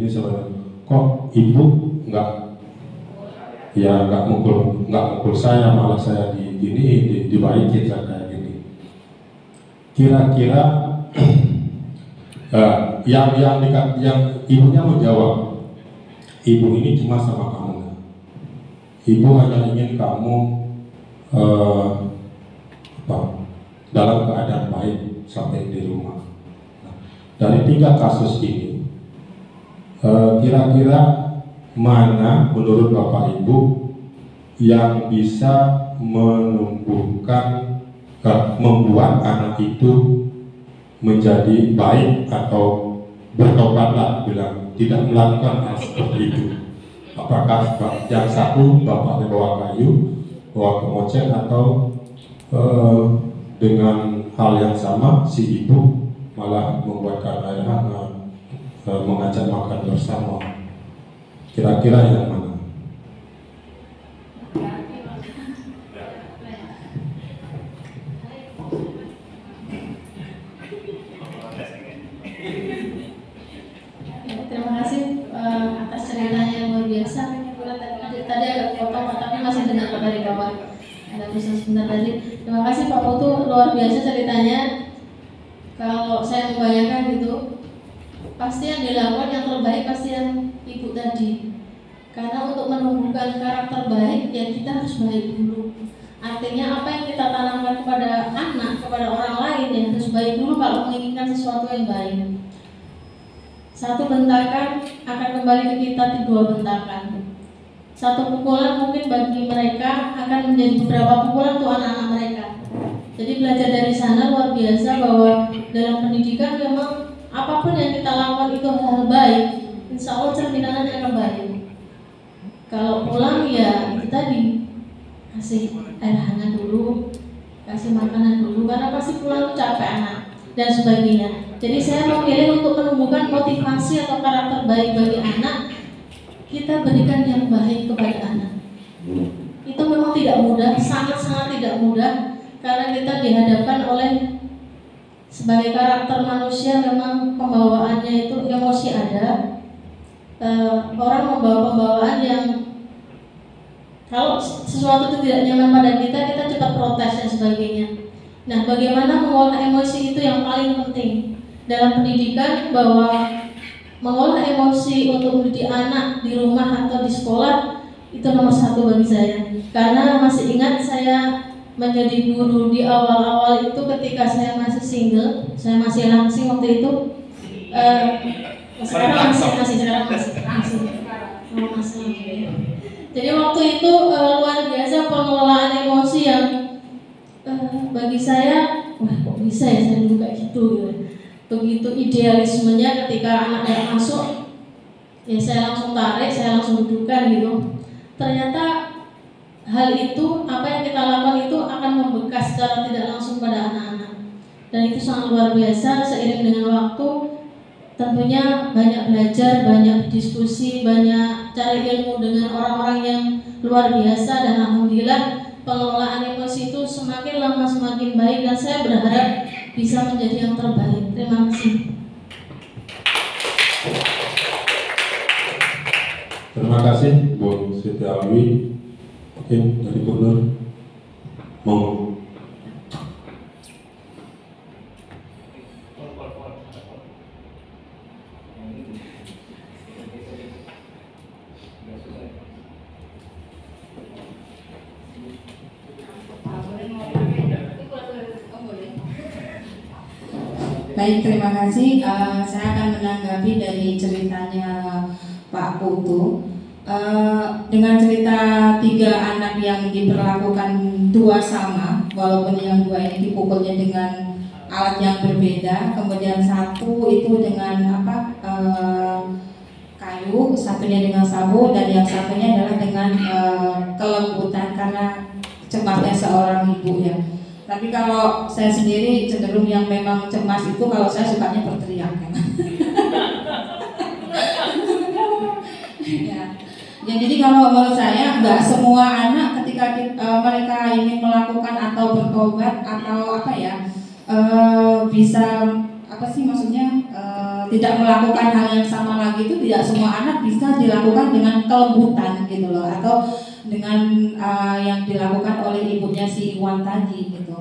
ini sebenarnya. Kok ibu nggak mukul saya, malah saya dibaikin kayak gini. Kira-kira yang ibunya menjawab, ibu ini cuma sama kamu. Ibu hanya ingin kamu dalam keadaan baik sampai di rumah. Dari 3 kasus ini, kira-kira mana menurut Bapak Ibu yang bisa membuat anak itu menjadi baik atau bertobatlah, bilang tidak melakukan hal seperti itu? Apakah yang satu bapaknya bawa kayu, bawa kemoceng, atau dengan hal yang sama si ibu malah membuatkan air hangat, mengajak makan bersama? Kira-kira yang mana? Terima kasih atas ceritanya yang luar biasa. Tadi agak potong, tapi masih dengar dari bawah. Ada bisa sebentar tadi. Terima kasih Pak Putu, luar biasa ceritanya. Kalau saya membayangkan gitu, pasti yang dilakukan yang terbaik pasti yang ibu tadi. Karena untuk menumbuhkan karakter baik, ya kita harus baik dulu. Artinya apa yang kita tanamkan kepada anak, kepada orang lain, ya harus baik dulu kalau menginginkan sesuatu yang baik. Satu bentakan akan kembali ke kita 2 bentakan. Satu pukulan mungkin bagi mereka akan menjadi beberapa pukulan untuk anak-anak mereka. Jadi belajar dari sana luar biasa bahwa dalam pendidikan memang apapun yang kita lakukan itu hal baik, insya Allah cerminannya akan baik. Kalau pulang ya itu tadi, kasih air hangat dulu, kasih makanan dulu, karena pasti pulang capek anak dan sebagainya. Jadi saya memilih untuk menumbuhkan motivasi atau karakter baik bagi anak, kita berikan yang baik kepada anak. Itu memang tidak mudah, sangat-sangat tidak mudah, karena kita dihadapkan oleh sebagai karakter manusia memang pembawaannya itu emosi ada. Orang membawa pembawaan yang kalau sesuatu itu tidak nyaman pada kita cepat protes dan sebagainya. Nah, bagaimana mengolah emosi itu yang paling penting dalam pendidikan, bahwa mengolah emosi untuk mendidik anak di rumah atau di sekolah itu nomor 1 bagi saya. Karena masih ingat saya menjadi guru di awal-awal itu ketika saya masih single, saya masih langsing waktu itu. Sekarang masih. Jadi waktu itu luar biasa pengelolaan emosi yang bagi saya, wah kok bisa ya saya dulu kayak gitu. begitu idealismenya ketika anaknya masuk, ya saya langsung tarik, saya langsung dudukkan gitu. Ternyata hal itu, apa yang kita lakukan itu akan membekas secara tidak langsung pada anak-anak. Dan itu sangat luar biasa. Seiring dengan waktu, tentunya banyak belajar, banyak diskusi, banyak cari ilmu dengan orang-orang yang luar biasa. Dan alhamdulillah pengelolaan emosi itu semakin lama semakin baik, dan saya berharap bisa menjadi yang terbaik. Terima kasih. Terima kasih Bu Siti Alwi. Mungkin dari Bu Nur mau. Baik, terima kasih. Saya akan menanggapi dari ceritanya Pak Putu. Dengan cerita 3 anak yang diperlakukan 2 sama, walaupun yang 2 ini dipukulnya dengan alat yang berbeda, kemudian 1 itu dengan kayu, satunya dengan sabu, dan yang satunya adalah dengan kelembutan karena cemasnya seorang ibu ya. Tapi kalau saya sendiri cenderung yang memang cemas itu kalau saya sukanya berteriak ya. Ya, jadi kalau menurut saya nggak semua anak ketika mereka ingin melakukan atau bertobat atau bisa tidak melakukan hal yang sama lagi, itu tidak semua anak bisa dilakukan dengan kelembutan gitu loh, atau dengan yang dilakukan oleh ibunya si Iwan tadi gitu.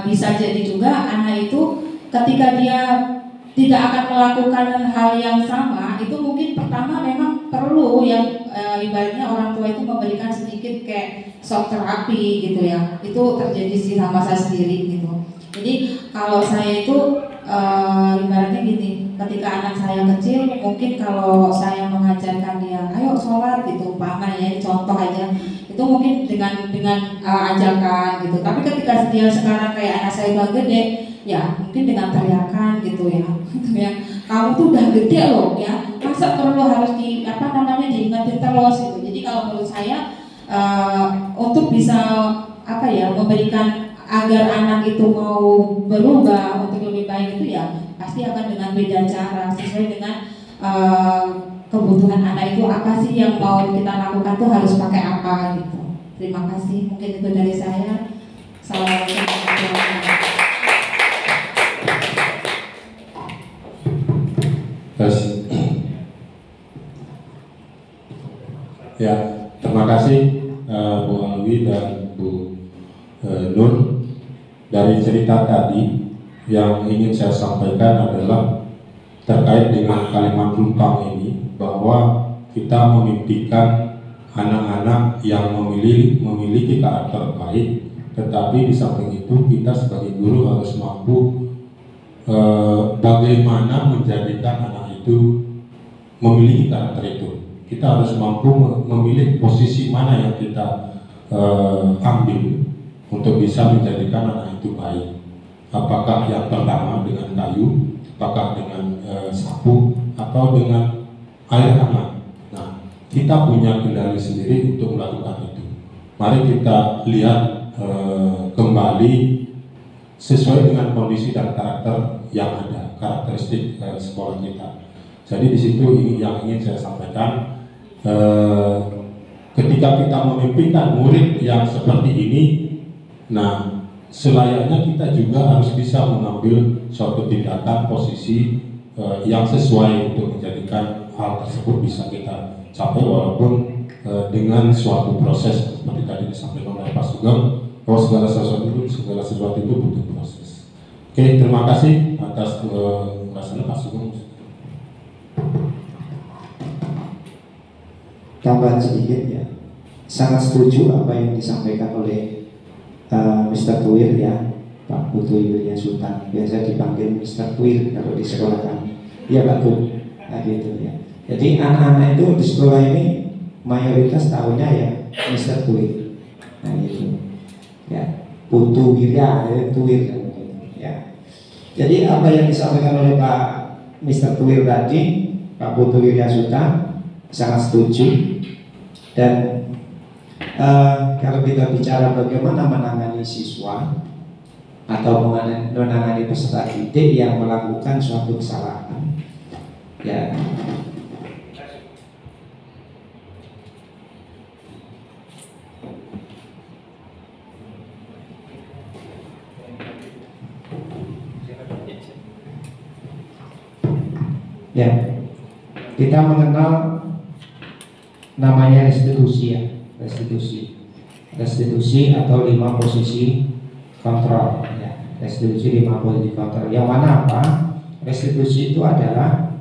Bisa jadi juga anak itu ketika dia tidak akan melakukan hal yang sama, itu mungkin pertama memang perlu yang ibaratnya orang tua itu memberikan sedikit kayak shock terapi gitu ya. Itu terjadi sih sama saya sendiri gitu. Jadi kalau saya itu ibaratnya gini, ketika anak saya kecil, mungkin kalau saya mengajarkan dia, ayo sholat gitu, umpama ya, contoh aja, itu mungkin dengan ajakan gitu. Tapi ketika dia sekarang kayak anak saya udah gede, ya mungkin dengan teriakan gitu ya, yang kamu tuh udah gede loh ya, masa perlu harus diingetin terus gitu. Jadi kalau menurut saya untuk bisa memberikan agar anak itu mau berubah untuk lebih baik itu ya pasti akan dengan beda cara, sesuai dengan kebutuhan anak itu apa sih yang mau kita lakukan tuh harus pakai apa gitu. Terima kasih, mungkin itu dari saya. Assalamualaikum warahmatullahi wabarakatuh. Ya, terima kasih Bu Alwi dan Bu Nur. Dari cerita tadi yang ingin saya sampaikan adalah terkait dengan kalimat lumpang ini, bahwa kita memimpikan anak-anak yang memiliki karakter baik, tetapi di samping itu kita sebagai guru harus mampu bagaimana menjadikan anak itu memiliki karakter itu. Kita harus mampu memilih posisi mana yang kita ambil untuk bisa menjadikan anak itu baik. Apakah yang pertama dengan kayu, apakah dengan sapu, atau dengan air hangat. Nah, kita punya kendali sendiri untuk melakukan itu. Mari kita lihat kembali sesuai dengan kondisi dan karakter yang ada, karakteristik sekolah kita. Jadi di situ yang ingin saya sampaikan, ketika kita memimpikan murid yang seperti ini, nah selayaknya kita juga harus bisa mengambil suatu tindakan posisi yang sesuai untuk menjadikan hal tersebut bisa kita capai, walaupun dengan suatu proses seperti tadi disampaikan oleh Pak Sugeng, bahwa segala sesuatu itu butuh proses. Oke, terima kasih atas ulasannya Pak Sugeng. Tambahan sedikit ya, sangat setuju apa yang disampaikan oleh Mr. Tuir ya, Pak Putu Yulia Sultan, biasa dipanggil Mr. Tuir kalau di sekolah kami. Iya Pak Putu, nah gitu ya. Jadi anak-anak itu di sekolah ini mayoritas tahunya ya Mr. Tuir, nah gitu ya, Putu Yulia Tuir ya. Jadi apa yang disampaikan oleh Pak Mr. Tuwir tadi, Pak Putu Wiryasuta, sangat setuju. Dan kalau kita bicara bagaimana menangani siswa atau menangani peserta didik yang melakukan suatu kesalahan, ya ya kita mengenal namanya restitusi ya, restitusi atau 5 posisi kontrol ya, restitusi 5 posisi kontrol. Yang mana apa? Restitusi itu adalah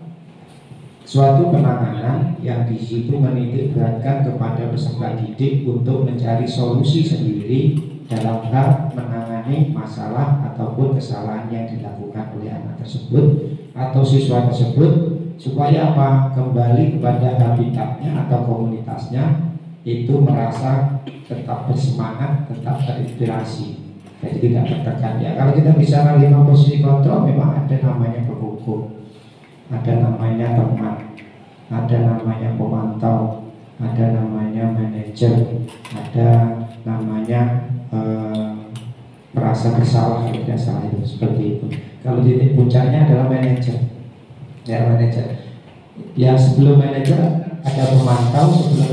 suatu penanganan yang di situ menitik beratkan kepada peserta didik untuk mencari solusi sendiri dalam hal menangani masalah ataupun kesalahan yang dilakukan oleh anak tersebut atau siswa tersebut, supaya apa? Kembali kepada habitatnya atau komunitasnya, itu merasa tetap bersemangat, tetap terinspirasi, jadi tidak tertekan ya. Kalau kita bicara 5 posisi kontrol, memang ada namanya penghukum, ada namanya teman, ada namanya pemantau, ada namanya manajer, ada namanya merasa bersalah kalau tidak salah, itu seperti itu. Kalau titik puncaknya adalah manajer ya, manajer ya. Sebelum manajer ada pemantau, sebelum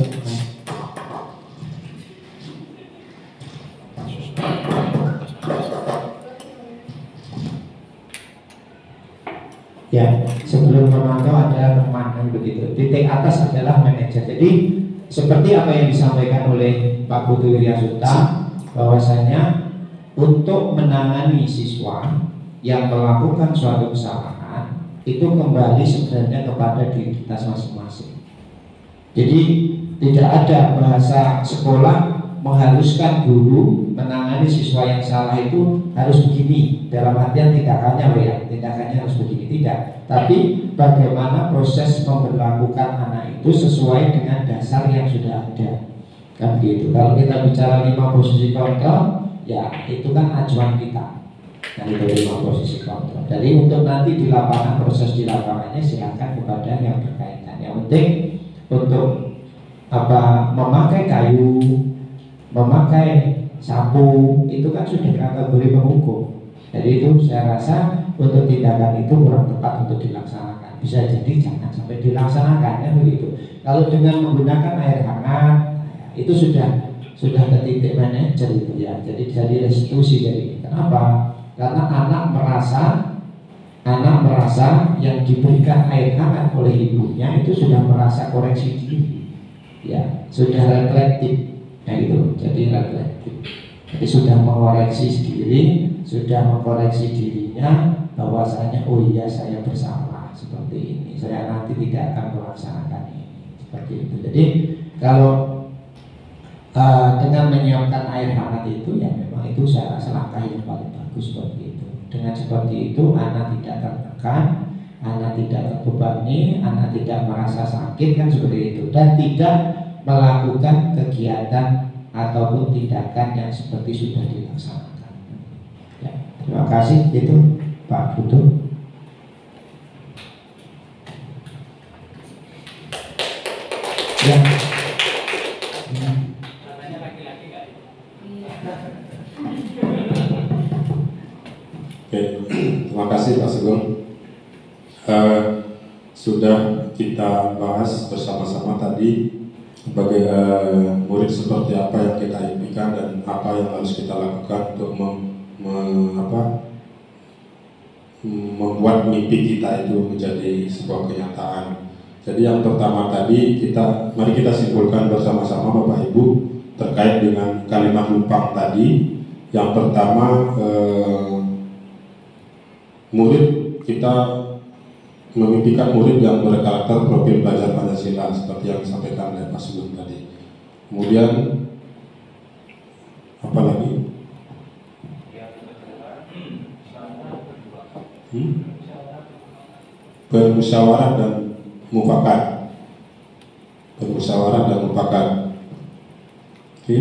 ya, sebelum pemantau ada teman, begitu. Titik atas adalah manajer. Jadi seperti apa yang disampaikan oleh Pak Putu Wiryasuta, bahwasanya untuk menangani siswa yang melakukan suatu kesalahan itu kembali sebenarnya kepada diri kita masing-masing. Jadi tidak ada bahasa sekolah mengharuskan guru menangani siswa yang salah itu harus begini, dalam artian tindakannya harus begini, tidak. Tapi bagaimana proses memperlakukan anak itu sesuai dengan dasar yang sudah ada, kan begitu. Kalau kita bicara 5 posisi kontrol, ya itu kan acuan kita. Nah, itu 5 posisi kontrol. Jadi untuk nanti di lapangan, proses di lapangannya silakan kepada yang berkaitan. Yang penting untuk memakai kayu, memakai sapu, itu kan sudah kategori penghukum. Jadi itu saya rasa untuk tindakan itu kurang tepat untuk dilaksanakan. Bisa jadi jangan sampai dilaksanakan, ya begitu. Kalau dengan menggunakan air hangat, itu sudah ke titik manajer itu ya. Jadi restitusi. Jadi kenapa? Karena anak merasa yang diberikan air hangat oleh ibunya itu sudah merasa koreksi diri, ya sudah reflektif, ya gitu. Jadi reflektif. Jadi sudah mengoreksi diri, sudah mengkoreksi dirinya bahwasanya oh iya saya bersalah seperti ini, saya nanti tidak akan melaksanakan ini, seperti itu. Jadi kalau dengan menyiapkan air hangat itu ya memang itu saya rasa langkah yang paling bagus seperti itu. Dengan seperti itu anak tidak tertekan, anak tidak terbebani, anak tidak merasa sakit, kan seperti itu, dan tidak melakukan kegiatan ataupun tindakan yang seperti sudah dilaksanakan. Ya, terima kasih itu Pak Putu. Ya. Oke, terima kasih Pak Sugeng. Sudah kita bahas bersama-sama tadi sebagai murid seperti apa yang kita impikan dan apa yang harus kita lakukan untuk membuat mimpi kita itu menjadi sebuah kenyataan. Jadi yang pertama tadi mari kita simpulkan bersama-sama Bapak Ibu terkait dengan kalimat lumpang tadi. Yang pertama, murid kita memimpikan murid yang berkarakter profil belajar Pancasila seperti yang disampaikan oleh Pak Sugeng tadi. Kemudian apa lagi? Bermusyawarah dan mufakat. Bermusyawarah dan mufakat. Oke.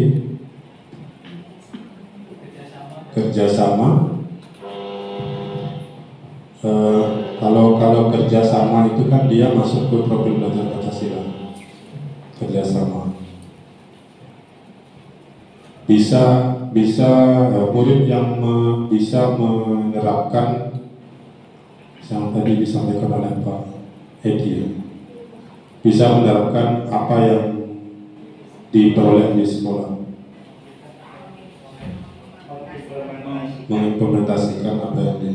Kerjasama kalau kerjasama itu kan dia masuk ke profil belajar Pancasila. Kerjasama bisa murid yang bisa menerapkan yang tadi disampaikan oleh Pak Edi, bisa menerapkan apa yang diperoleh di sekolah, mengimplementasikan apa yang di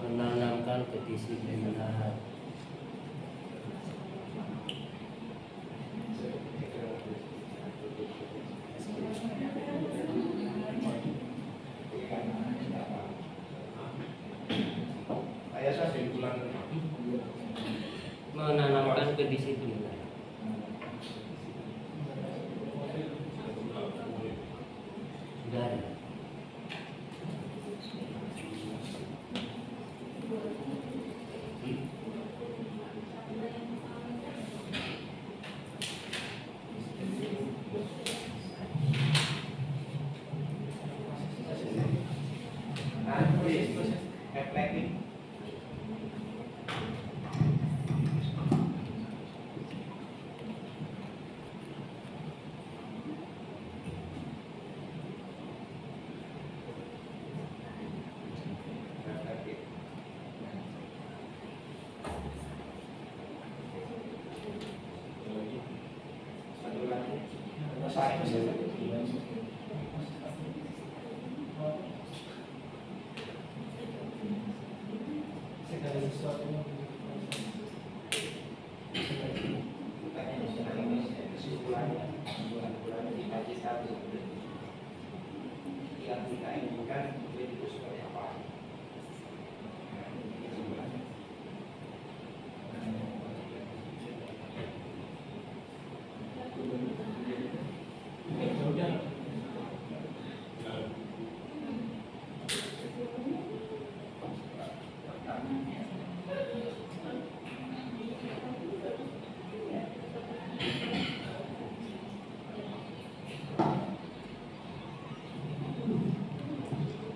menanamkan kedisiplinan. Menanamkan kedisiplinan. Dari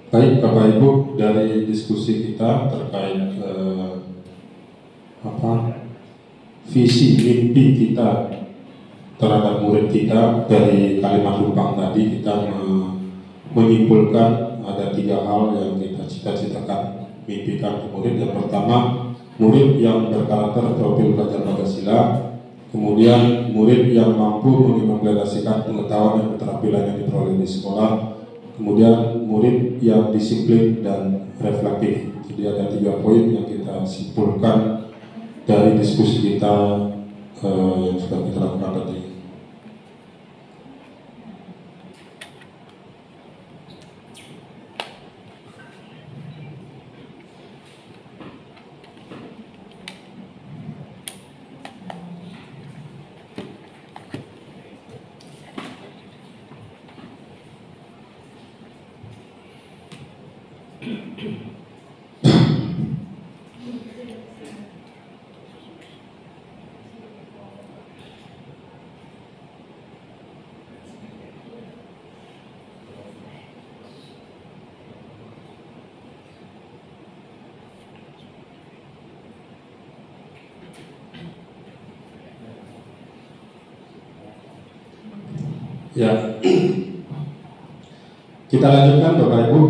Baik Bapak Ibu, dari diskusi kita terkait visi mimpi kita terhadap murid kita, dari kalimat Lumpang tadi kita menyimpulkan ada 3 hal yang kita cita-citakan mimpikan ke murid. Yang pertama, murid yang berkarakter profil belajar Pancasila, kemudian murid yang mampu mengimplementasikan pengetahuan dan keterampilan yang diperoleh di sekolah, kemudian murid yang disiplin dan reflektif. Jadi ada 3 poin yang kita simpulkan dari diskusi kita yang sudah kita lakukan tadi. Ya, kita lanjutkan Bapak Ibu.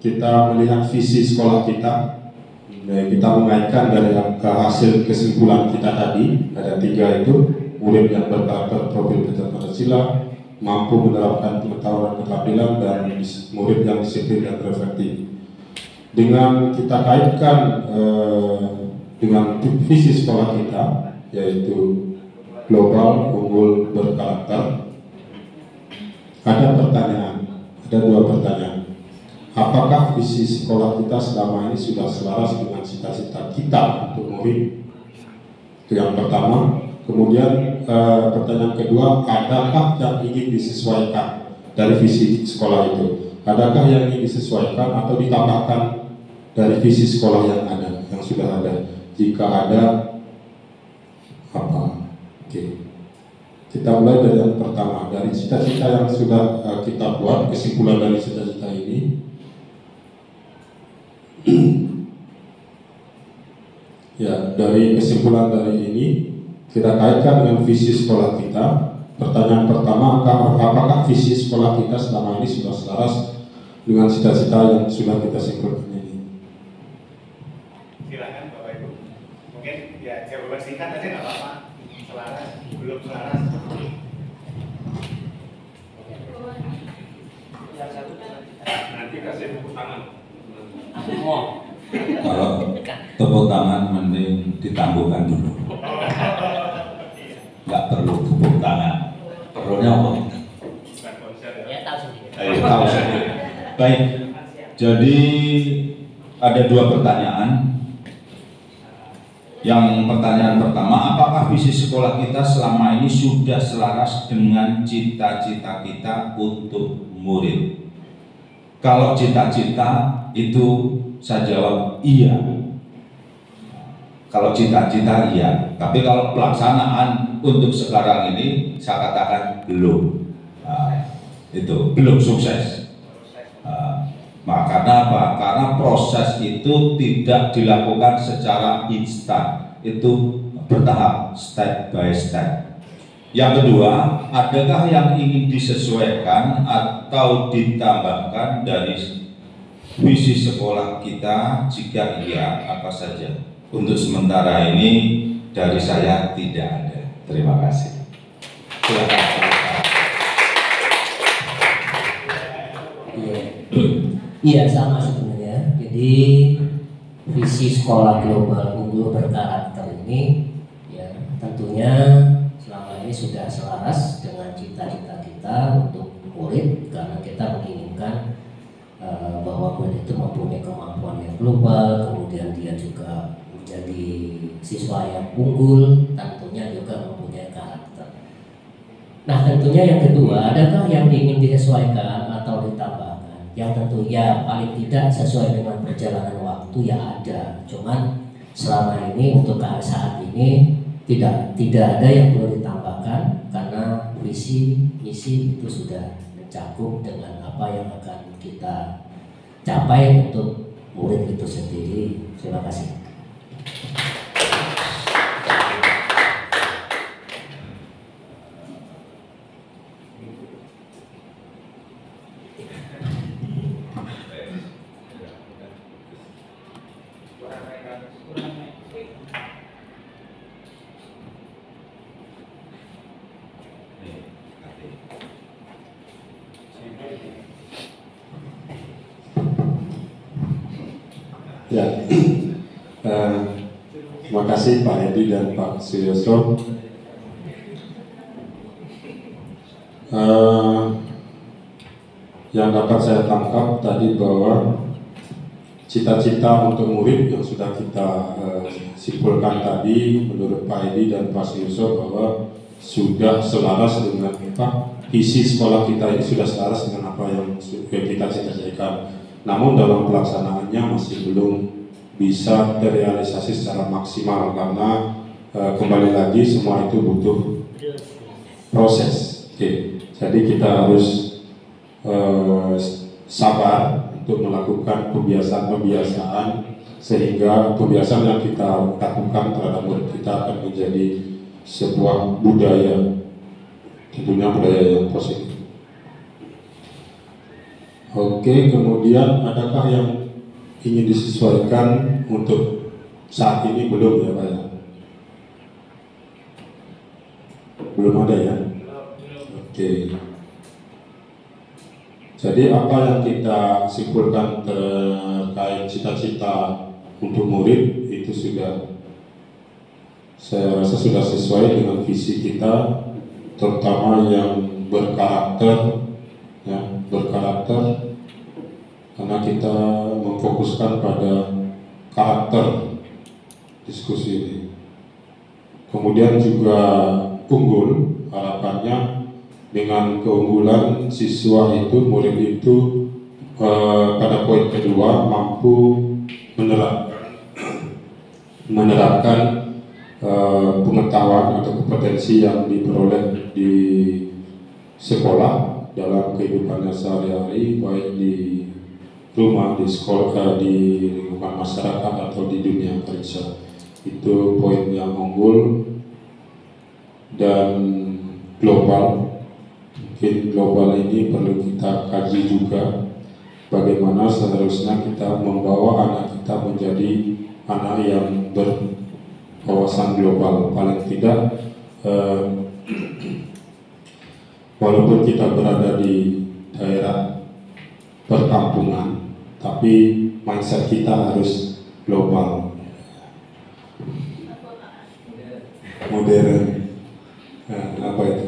Kita melihat visi sekolah kita. Kita mengaitkan dari hasil kesimpulan kita tadi. Ada 3 itu: murid yang berkarakter profil belajar Pancasila, mampu menerapkan pengetahuan dan keterampilan, dan murid yang disiplin dan reflektif. Dengan kita kaitkan dengan visi sekolah kita, yaitu global, unggul, berkarakter, ada 2 pertanyaan. apakah visi sekolah kita selama ini sudah selaras dengan cita-cita kita untuk murid? Itu yang pertama. Kemudian pertanyaan kedua, adakah yang ingin disesuaikan dari visi sekolah itu? Adakah yang ingin disesuaikan atau ditambahkan dari visi sekolah yang ada, yang sudah ada? Jika ada, apa? Oke. Kita mulai dari yang pertama, dari cita-cita yang sudah kita buat, kesimpulan dari cita-cita ini. Ya, dari kesimpulan dari ini kita kaitkan dengan visi sekolah kita. Pertanyaan pertama, apakah visi sekolah kita selama ini sudah selaras dengan cita-cita yang sudah kita simpulkan ini? Silakan Bapak Ibu. Mungkin ya jawaban singkat aja nggak apa-apa. Selaras, belum selaras. Nanti kasih tepuk tangan. Kalau tepuk tangan mending ditangguhkan dulu. Nggak perlu tepuk tangan. Perlunya apa? Ya tahu sendiri. Tahu sendiri. Baik. Jadi ada dua pertanyaan. Yang pertanyaan pertama, apakah visi sekolah kita selama ini sudah selaras dengan cita-cita kita untuk murid? Kalau cita-cita itu saya jawab iya. Kalau cita-cita iya, tapi kalau pelaksanaan untuk sekarang ini saya katakan belum. Itu belum sukses. Karena apa? Karena proses itu tidak dilakukan secara instan, itu bertahap, step by step. Yang kedua, adakah yang ingin disesuaikan atau ditambahkan dari visi sekolah kita? Jika iya, apa saja? Untuk sementara ini dari saya tidak ada. Terima kasih. Iya, sama sebenarnya. Jadi visi sekolah global unggul berkarakter ini ya tentunya selama ini sudah selaras dengan cita-cita kita untuk murid, karena kita menginginkan bahwa murid itu mempunyai kemampuan yang global, kemudian dia juga menjadi siswa yang unggul, tentunya juga mempunyai karakter. Nah, tentunya yang kedua, adakah yang ingin disesuaikan atau ditambahkan? Yang tentu ya paling tidak sesuai dengan perjalanan waktu ya ada. Cuman selama ini untuk saat ini tidak ada yang perlu ditambahkan, karena visi misi itu sudah mencakup dengan apa yang akan kita capai untuk murid itu sendiri. Terima kasih. Ya, terima kasih Pak Edi dan Pak Suyoso. Yang dapat saya tangkap tadi bahwa cita-cita untuk murid yang sudah kita simpulkan tadi menurut Pak Edi dan Pak Suyoso bahwa sudah selaras dengan visi sekolah kita ini, sudah selaras dengan apa yang kita cita-citakan. Namun dalam pelaksanaannya masih belum bisa terrealisasi secara maksimal, karena kembali lagi semua itu butuh proses. Oke. Jadi kita harus sabar untuk melakukan pembiasaan sehingga pembiasaan yang kita lakukan terhadap murid kita akan menjadi sebuah budaya, tentunya budaya yang positif. Oke, kemudian adakah yang ingin disesuaikan untuk saat ini? Belum ya Pak ya? Belum ada ya? Oke. Jadi apa yang kita simpulkan terkait cita-cita untuk murid itu sudah, saya rasa sudah sesuai dengan visi kita, terutama yang berkarakter, ya, berkarakter, karena kita memfokuskan pada karakter diskusi ini. Kemudian juga unggul, harapannya dengan keunggulan siswa itu, murid itu pada poin kedua mampu menerapkan pengetahuan atau kompetensi yang diperoleh di sekolah dalam kehidupannya sehari-hari, baik di rumah, di sekolah, di lingkungan masyarakat atau di dunia kerja. Itu poin yang unggul. Dan global, mungkin global ini perlu kita kaji juga, bagaimana seharusnya kita membawa anak kita menjadi anak yang berwawasan global. Paling tidak walaupun kita berada di daerah perkampungan, tapi mindset kita harus global, modern. Apa itu?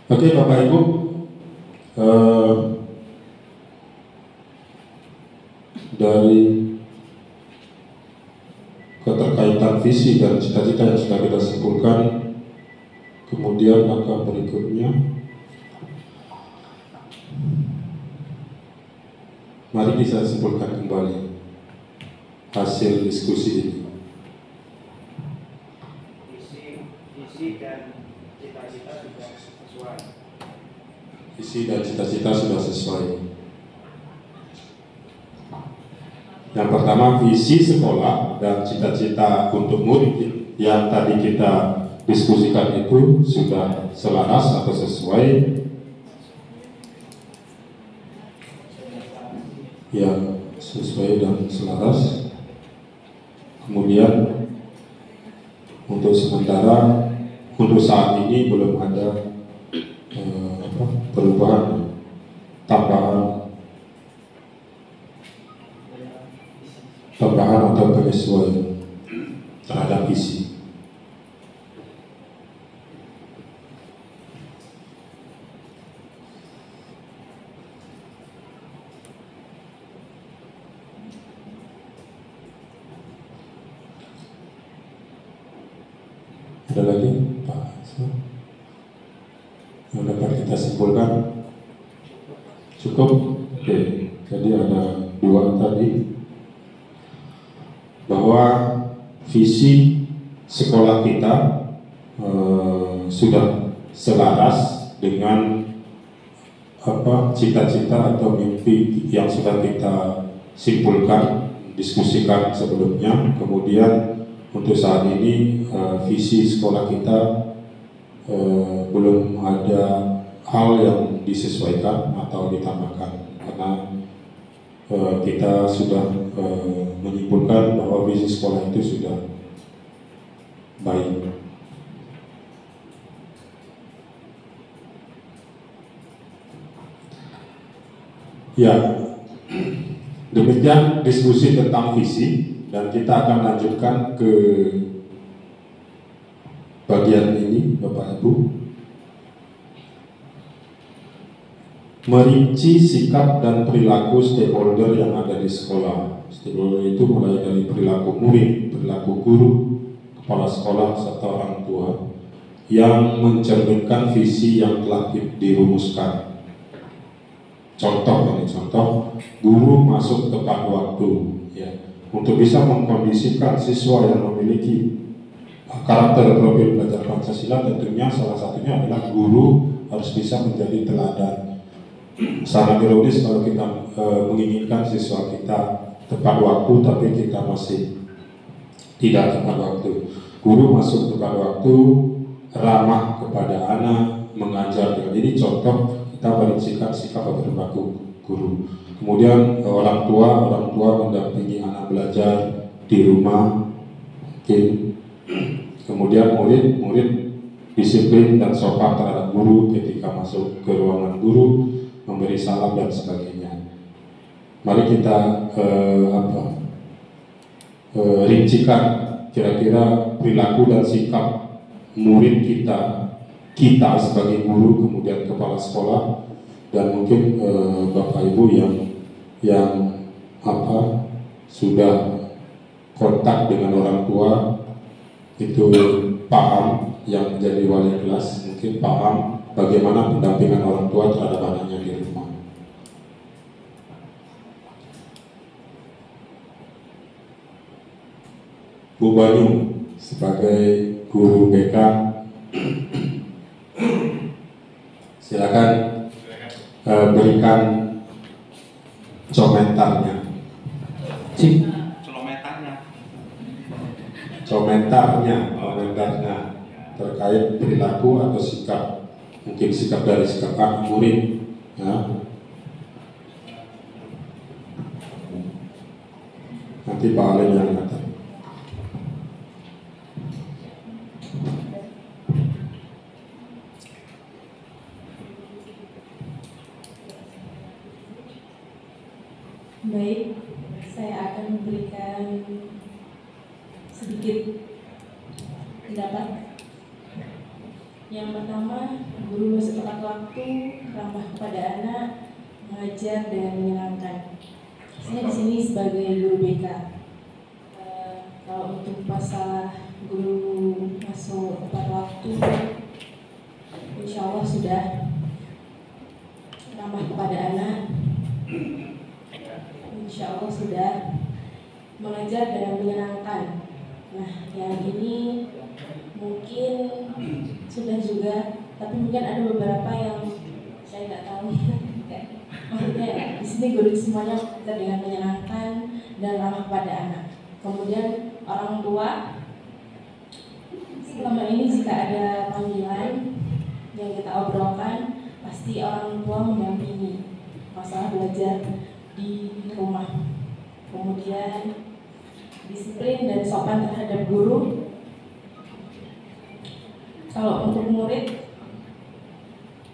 Oke, Bapak Ibu, dari keterkaitan visi dan cita-cita yang sudah kita simpulkan, kemudian langkah berikutnya, mari kita simpulkan kembali hasil diskusi ini. Visi dan cita-cita sudah sesuai. Visi dan cita-cita sudah sesuai. Yang pertama, visi sekolah dan cita-cita untuk murid yang tadi kita diskusikan itu sudah selaras atau sesuai. Ya, sesuai dan selaras. Kemudian untuk sementara, untuk saat ini belum ada perubahan, tambahan atau penyesuaian terhadap visi. Ada lagi, Pak? Yang dapat kita simpulkan? Cukup? Oke, jadi ada dua tadi, bahwa visi sekolah kita sudah selaras dengan cita-cita atau mimpi yang sudah kita simpulkan, diskusikan sebelumnya. Kemudian untuk saat ini visi sekolah kita belum ada hal yang disesuaikan atau ditambahkan, karena kita sudah menyimpulkan bahwa visi sekolah itu sudah baik. Ya, demikian diskusi tentang visi, dan kita akan lanjutkan ke bagian ini, Bapak Ibu. Merinci sikap dan perilaku stakeholder yang ada di sekolah. Stakeholder itu mulai dari perilaku murid, perilaku guru, kepala sekolah, serta orang tua, yang mencerminkan visi yang telah dirumuskan. Contoh, guru masuk tepat waktu, ya, untuk bisa mengkondisikan siswa yang memiliki karakter profil belajar Pancasila. Tentunya salah satunya adalah guru harus bisa menjadi teladan. Sangat ironis kalau kita menginginkan siswa kita tepat waktu, tapi kita masih tidak tepat waktu. Guru masuk tepat waktu, ramah kepada anak, mengajar. Jadi contoh, kita merincikan sikap atau perilaku guru. Kemudian orang tua mendampingi anak belajar di rumah, kemudian murid disiplin dan sopan terhadap guru ketika masuk ke ruangan guru, memberi salam dan sebagainya. Mari kita rincikan kira-kira perilaku dan sikap murid kita kita sebagai guru, kemudian kepala sekolah, dan mungkin Bapak Ibu yang sudah kontak dengan orang tua, itu paham, yang menjadi wali kelas mungkin paham bagaimana pendampingan orang tua terhadap anaknya di rumah. Bu Banyu sebagai guru BK, silakan berikan komentarnya. Komentarnya terkait perilaku atau sikap, mungkin sikap dari sikap anak murid, ya. Nanti Pak Alim yang kata. Baik, saya akan memberikan sedikit pendapat. Yang pertama, guru setelah waktu, ramah kepada anak, mengajar dengan menyenangkan. Saya di sini sebagai guru BK. Kalau untuk masalah guru masuk tepat waktu, insya Allah sudah ramah kepada anak. Insya Allah sudah mengajar dengan menyenangkan. Nah, yang ini mungkin sudah juga, tapi mungkin ada beberapa yang saya nggak tahu. Maksudnya di sini guru semuanya dengan menyenangkan dan ramah pada anak. Kemudian orang tua, selama ini jika ada panggilan yang kita obrolkan, pasti orang tua mendampingi masalah belajar di rumah. Kemudian disiplin dan sopan terhadap guru. Kalau untuk murid,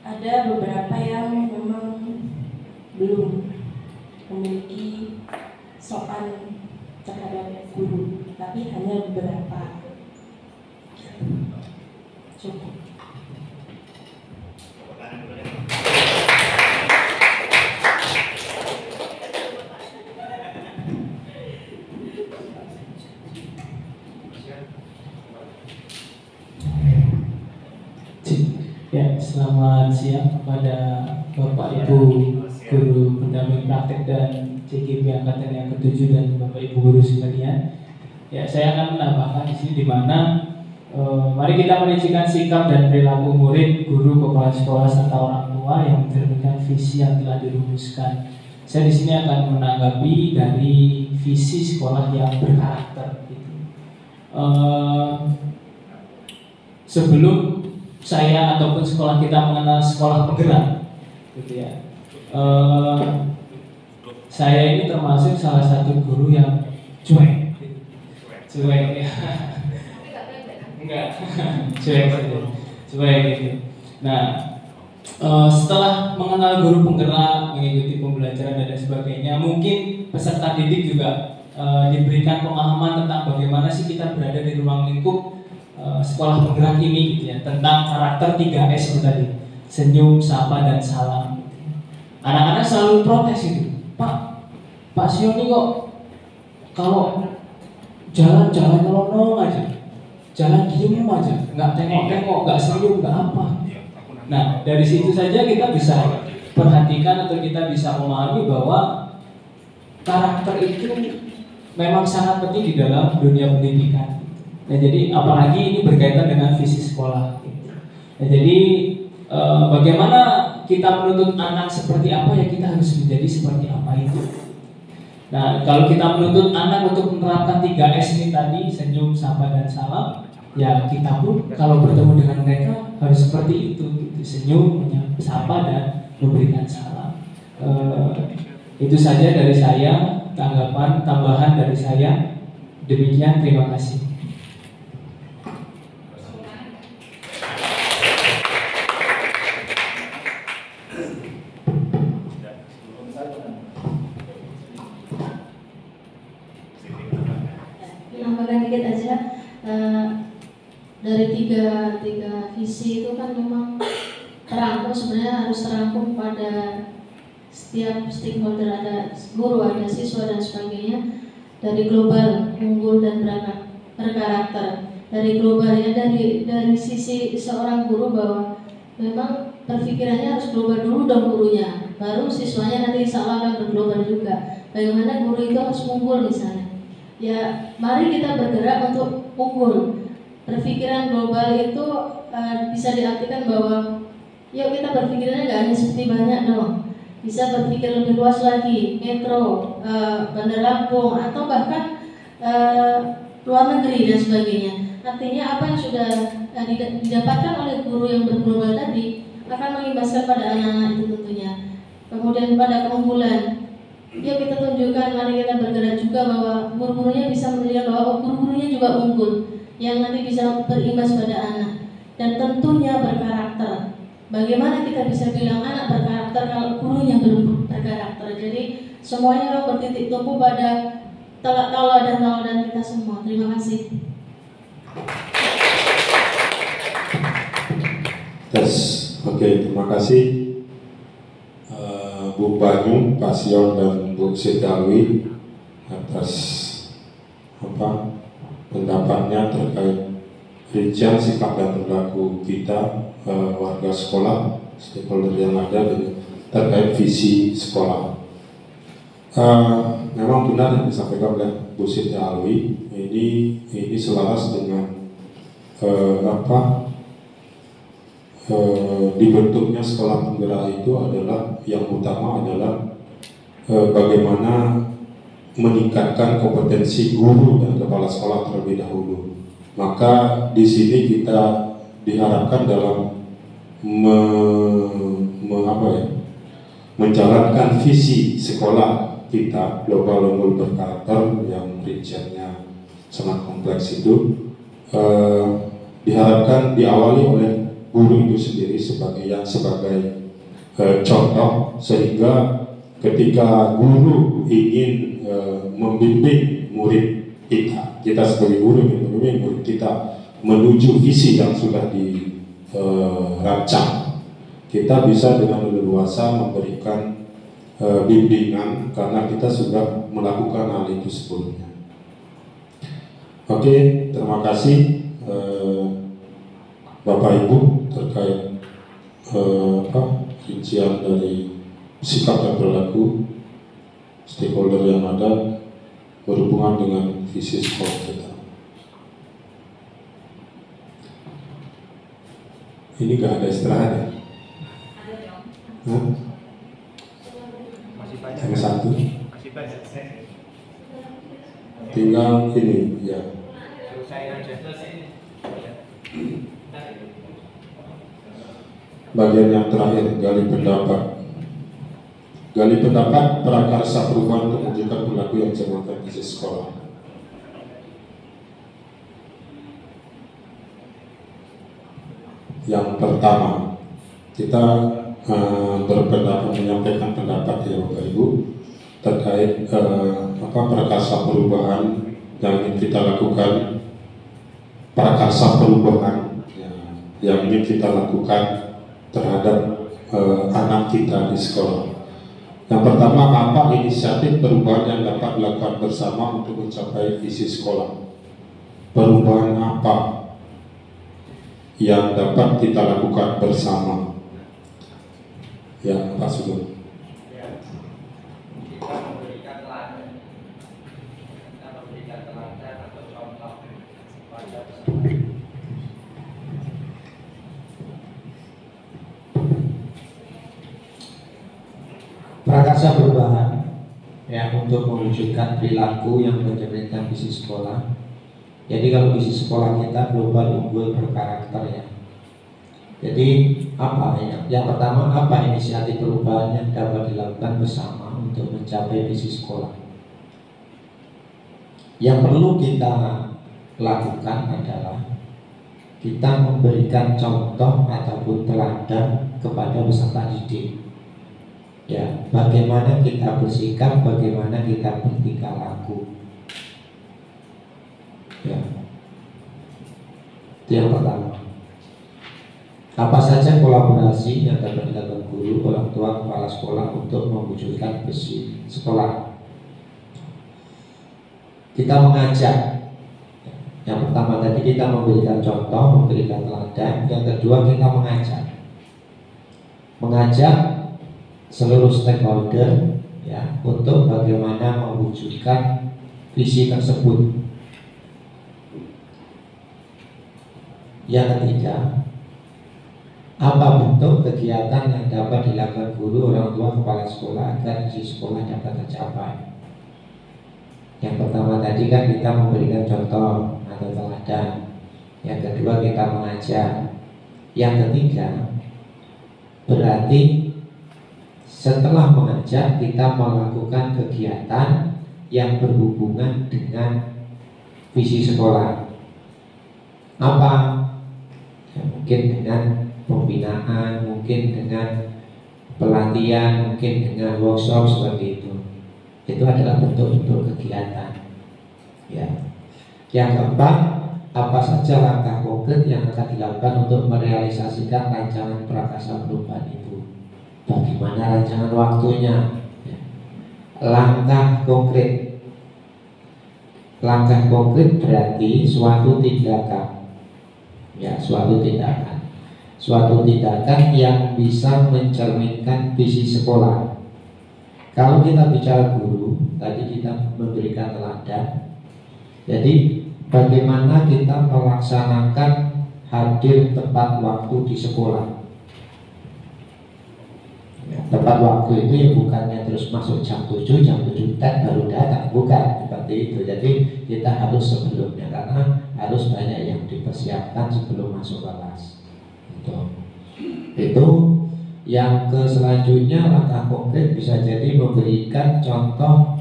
ada beberapa yang memang belum memiliki sopan terhadap guru, tapi hanya beberapa. Cukup. Ya, selamat siang kepada Bapak Ibu guru pendamping praktek dan CGP angkatan yang ke-7 dan Bapak Ibu guru sekalian. Ya, saya akan menambahkan di sini di mana mari kita menunjukkan sikap dan perilaku murid, guru, kepala sekolah serta orang tua yang mencerminkan visi yang telah dirumuskan. Saya di sini akan menanggapi dari visi sekolah yang berkarakter. Sebelum saya ataupun sekolah kita mengenal sekolah penggerak, gitu ya. Saya ini termasuk salah satu guru yang cuek ya. Enggak, cuek gitu. Nah, setelah mengenal guru penggerak, mengikuti pembelajaran dan sebagainya, mungkin peserta didik juga diberikan pemahaman tentang bagaimana sih kita berada di ruang lingkup sekolah penggerak ini, gitu ya, tentang karakter 3S itu tadi, senyum, sapa, dan salam. Anak-anak selalu protes itu, Pak Sioni kok kalau jalan-jalan nyelonong aja, jalan diem aja, nggak tengok-tengok, nggak senyum, nggak apa. Nah, dari situ saja kita bisa perhatikan atau kita bisa memahami bahwa karakter itu memang sangat penting di dalam dunia pendidikan. Nah, jadi apalagi ini berkaitan dengan visi sekolah. Nah, jadi bagaimana kita menuntut anak seperti apa, ya kita harus menjadi seperti apa itu. Nah, kalau kita menuntut anak untuk menerapkan 3S ini tadi, senyum, sapa, dan salam, ya kita pun kalau bertemu dengan mereka harus seperti itu, gitu. Senyum, sapa, dan memberikan salam. Itu saja dari saya, tanggapan tambahan dari saya. Demikian, terima kasih. Menambahkan dikit aja, dari tiga visi itu kan memang terangkum, sebenarnya harus terangkum pada setiap stakeholder, ada guru, ada siswa dan sebagainya. Dari global, unggul dan berkarakter. Dari global ya, dari sisi seorang guru bahwa memang perpikirannya harus global dulu dong gurunya, baru siswanya nanti insya Allah akan berglobal juga. Bagaimana guru itu harus unggul misalnya. Ya, mari kita bergerak untuk unggul. Perpikiran global itu bisa diartikan bahwa yuk kita berpikirnya nggak hanya seperti banyak dong, bisa berpikir lebih luas lagi, metro, Bandar Lampung, atau bahkan luar negeri dan sebagainya. Artinya apa yang sudah didapatkan oleh guru yang berglobal tadi akan mengimbaskan pada anak-anak itu tentunya. Kemudian pada keunggulan, yuk kita tunjukkan, mari kita bergerak juga bahwa guru-gurunya bisa melihat bahwa guru-gurunya juga unggul, yang nanti bisa berimbas pada anak. Dan tentunya berkarakter. Bagaimana kita bisa bilang anak berkarakter kalau gurunya belum berkarakter? Jadi semuanya bertitik tumpu pada tauladan kita semua. Terima kasih. Tes, oke, terima kasih Bu Banyu, Pak Sion dan Bu Sitawi atas pendapatnya terkait rincian sikap dan perilaku kita warga sekolah, stakeholder yang ada terkait visi sekolah. Memang benar yang disampaikan oleh Bu Siti Alwi, ini selaras dengan dibentuknya sekolah penggerak itu adalah yang utama adalah bagaimana meningkatkan kompetensi guru dan kepala sekolah terlebih dahulu. Maka di sini kita diharapkan dalam menjalankan visi sekolah kita global unggul berkarakter yang rinciannya sangat kompleks itu diharapkan diawali oleh guru itu sendiri sebagai contoh, sehingga ketika guru ingin membimbing murid kita sebagai guru ingin membimbing murid kita menuju visi yang sudah dirancang, kita bisa dengan leluasa memberikan bimbingan karena kita sudah melakukan hal itu sebelumnya. Oke, terima kasih Bapak Ibu terkait rincian dari sikap dan perilaku stakeholder yang ada berhubungan dengan visi sekolah kita. Ini gak ada istirahat ya? Masih banyak. Yang satu. Masih banyak. Tinggal ini ya. Selesai aja. Bagian yang terakhir, gali pendapat. Gali pendapat prakarsa perubahan untuk mewujudkan perilaku yang mencerminkan visi sekolah. Yang pertama, kita berpendapat, menyampaikan pendapat ya Bapak Ibu terkait prakarsa perubahan yang ingin kita lakukan, prakarsa perubahan yang ingin kita lakukan terhadap anak kita di sekolah. Yang pertama, apa inisiatif perubahan yang dapat dilakukan bersama untuk mencapai visi sekolah? Perubahan apa yang dapat kita lakukan bersama? Ya, Pak Sugeng. Kita memberikan teladan. Kita memberikan teladan atau contoh pada peserta. Prakarsa perubahan untuk mewujudkan perilaku yang mencerminkan visi sekolah. Jadi kalau visi sekolah kita global unggul berkarakter ya. Jadi apa ya? Yang pertama, apa inisiatif perubahan yang dapat dilakukan bersama untuk mencapai visi sekolah? Yang perlu kita lakukan adalah kita memberikan contoh ataupun teladan kepada peserta didik. Ya, bagaimana kita bersikap, bagaimana kita bertingkah laku. Ya. Yang pertama, apa saja kolaborasi yang dapat dilakukan guru, orang tua, kepala sekolah untuk mewujudkan visi sekolah? Kita mengajak. Yang pertama tadi kita memberikan contoh, memberikan teladan. Yang kedua kita mengajak seluruh stakeholder ya untuk bagaimana mewujudkan visi tersebut. Yang ketiga, apa bentuk kegiatan yang dapat dilakukan guru, orang tua, kepala sekolah agar visi sekolah dapat tercapai? Yang pertama tadi kan kita memberikan contoh atau teladan. Yang kedua kita mengajak. Yang ketiga, berarti setelah mengajak kita melakukan kegiatan yang berhubungan dengan visi sekolah. Apa? Ya, mungkin dengan pembinaan, mungkin dengan pelatihan, mungkin dengan workshop seperti itu. Itu adalah bentuk-bentuk kegiatan. Ya. Yang keempat, apa saja langkah konkret yang akan dilakukan untuk merealisasikan rancangan prakarsa perubahan itu? Bagaimana rancangan waktunya? Ya. Langkah konkret. Langkah konkret berarti suatu tindakan. Ya, suatu tindakan. Suatu tindakan yang bisa mencerminkan visi sekolah. Kalau kita bicara guru, tadi kita memberikan teladan. Jadi bagaimana kita melaksanakan hadir tepat waktu di sekolah. Ya, tepat waktu itu ya bukannya terus masuk jam 7 baru datang, bukan seperti itu. Jadi kita harus sebelumnya, karena harus banyak yang dipersiapkan sebelum masuk kelas. Itu. Yang selanjutnya langkah konkret bisa jadi memberikan contoh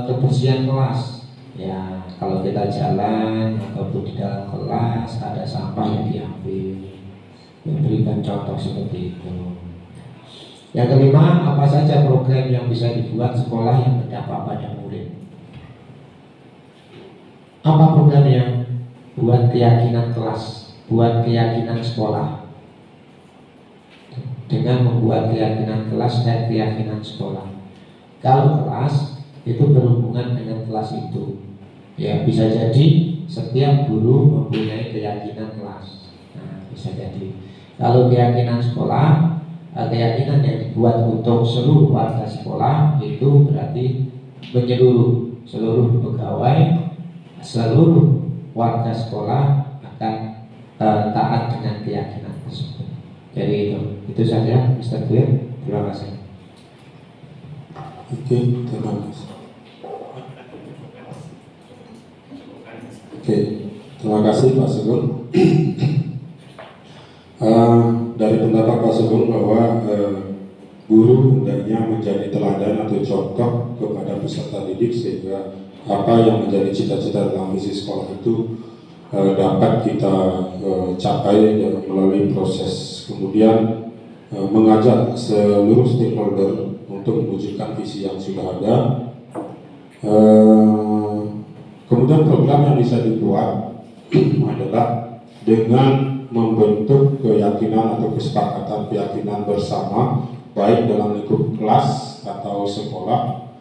kebersihan kelas. Ya, kalau kita jalan ataupun di dalam kelas ada sampah yang diambil, memberikan contoh seperti itu. Yang kelima, apa saja program yang bisa dibuat sekolah yang berdampak pada murid? Apa programnya? Buat keyakinan kelas, buat keyakinan sekolah. Dengan membuat keyakinan kelas dan keyakinan sekolah. Kalau kelas itu berhubungan dengan kelas itu, ya bisa jadi setiap guru mempunyai keyakinan kelas. Nah, bisa jadi. Kalau keyakinan sekolah, keyakinan yang dibuat untuk seluruh warga sekolah itu berarti menyeluruh, seluruh pegawai, seluruh warga sekolah akan taat dengan keyakinan tersebut. Jadi itu saja, Mr. Clear. Terima kasih. Oke, terima kasih. Oke, terima kasih Pak Sugeng. Dari pendapat Pak Sugeng bahwa guru hendaknya menjadi teladan atau contoh kepada peserta didik sehingga apa yang menjadi cita-cita dalam visi sekolah itu dapat kita capai melalui proses. Kemudian mengajak seluruh stakeholder untuk mewujudkan visi yang sudah ada. Kemudian program yang bisa dibuat adalah dengan membentuk keyakinan atau kesepakatan keyakinan bersama, baik dalam lingkup kelas atau sekolah,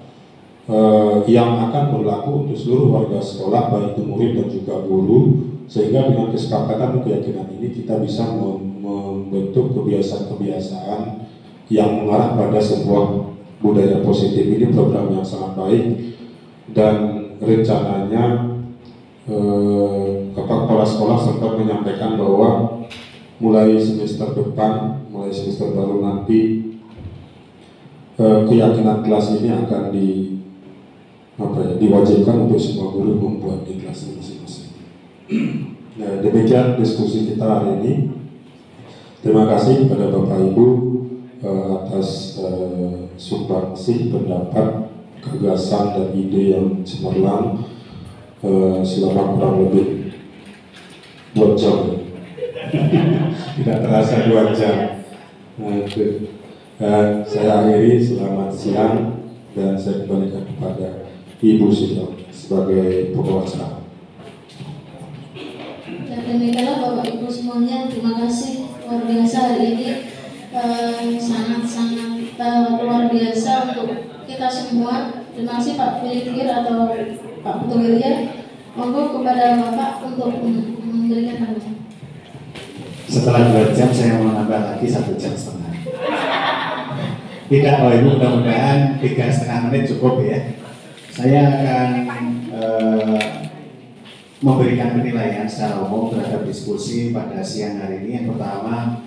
yang akan berlaku untuk seluruh warga sekolah, baik itu murid dan juga guru, sehingga dengan kesepakatan keyakinan ini kita bisa membentuk kebiasaan-kebiasaan yang mengarah pada sebuah budaya positif. Ini program yang sangat baik dan rencananya kepala sekolah sempat menyampaikan bahwa mulai semester depan, mulai semester baru nanti keyakinan kelas ini akan diwajibkan untuk semua guru membuat di kelasnya masing-masing. Nah, demikian diskusi kita hari ini. Terima kasih kepada Bapak Ibu atas sumbangsi pendapat, gagasan dan ide yang cemerlang selama kurang lebih 2 jam. Tidak terasa 2 jam. Saya akhiri, selamat siang, dan saya kembalikan kepada Ibu Sito sebagai pembawa acara. Dan demikianlah Bapak Ibu semuanya, terima kasih luar biasa hari ini, sangat-sangat luar biasa untuk kita semua. Terima kasih Pak Filikir atau Pak Putu Wirya. Monggo kepada Bapak untuk memberikan tanggapan. Setelah 2 jam saya mau nambah lagi 1,5 jam. Tidak, oh Ibu, mudah-mudahan 3,5 menit cukup ya. Saya akan memberikan penilaian secara umum terhadap diskusi pada siang hari ini. Yang pertama,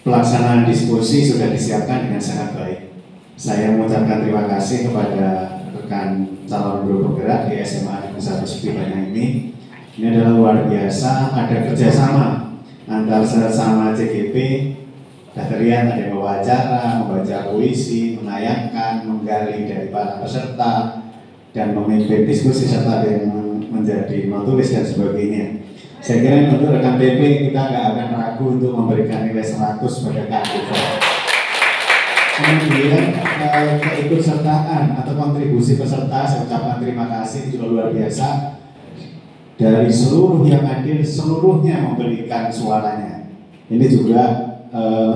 pelaksanaan diskusi sudah disiapkan dengan sangat baik. Saya mengucapkan terima kasih kepada rekan calon guru penggerak di SMA Negeri 1 Sepi Banyak ini. Ini adalah luar biasa, ada kerjasama antar sesama CGP. Sudah terlihat ada yang membaca puisi, menayangkan, menggali dari para peserta, dan memimpin diskusi serta yang menjadi menulis dan sebagainya. Saya kira untuk rekan PP kita nggak akan ragu untuk memberikan nilai 100 pada Kak Iva. Kemudian keikutsertaan atau kontribusi peserta, saya ucapkan terima kasih, juga luar biasa. Dari seluruh yang hadir, seluruhnya memberikan suaranya. Ini juga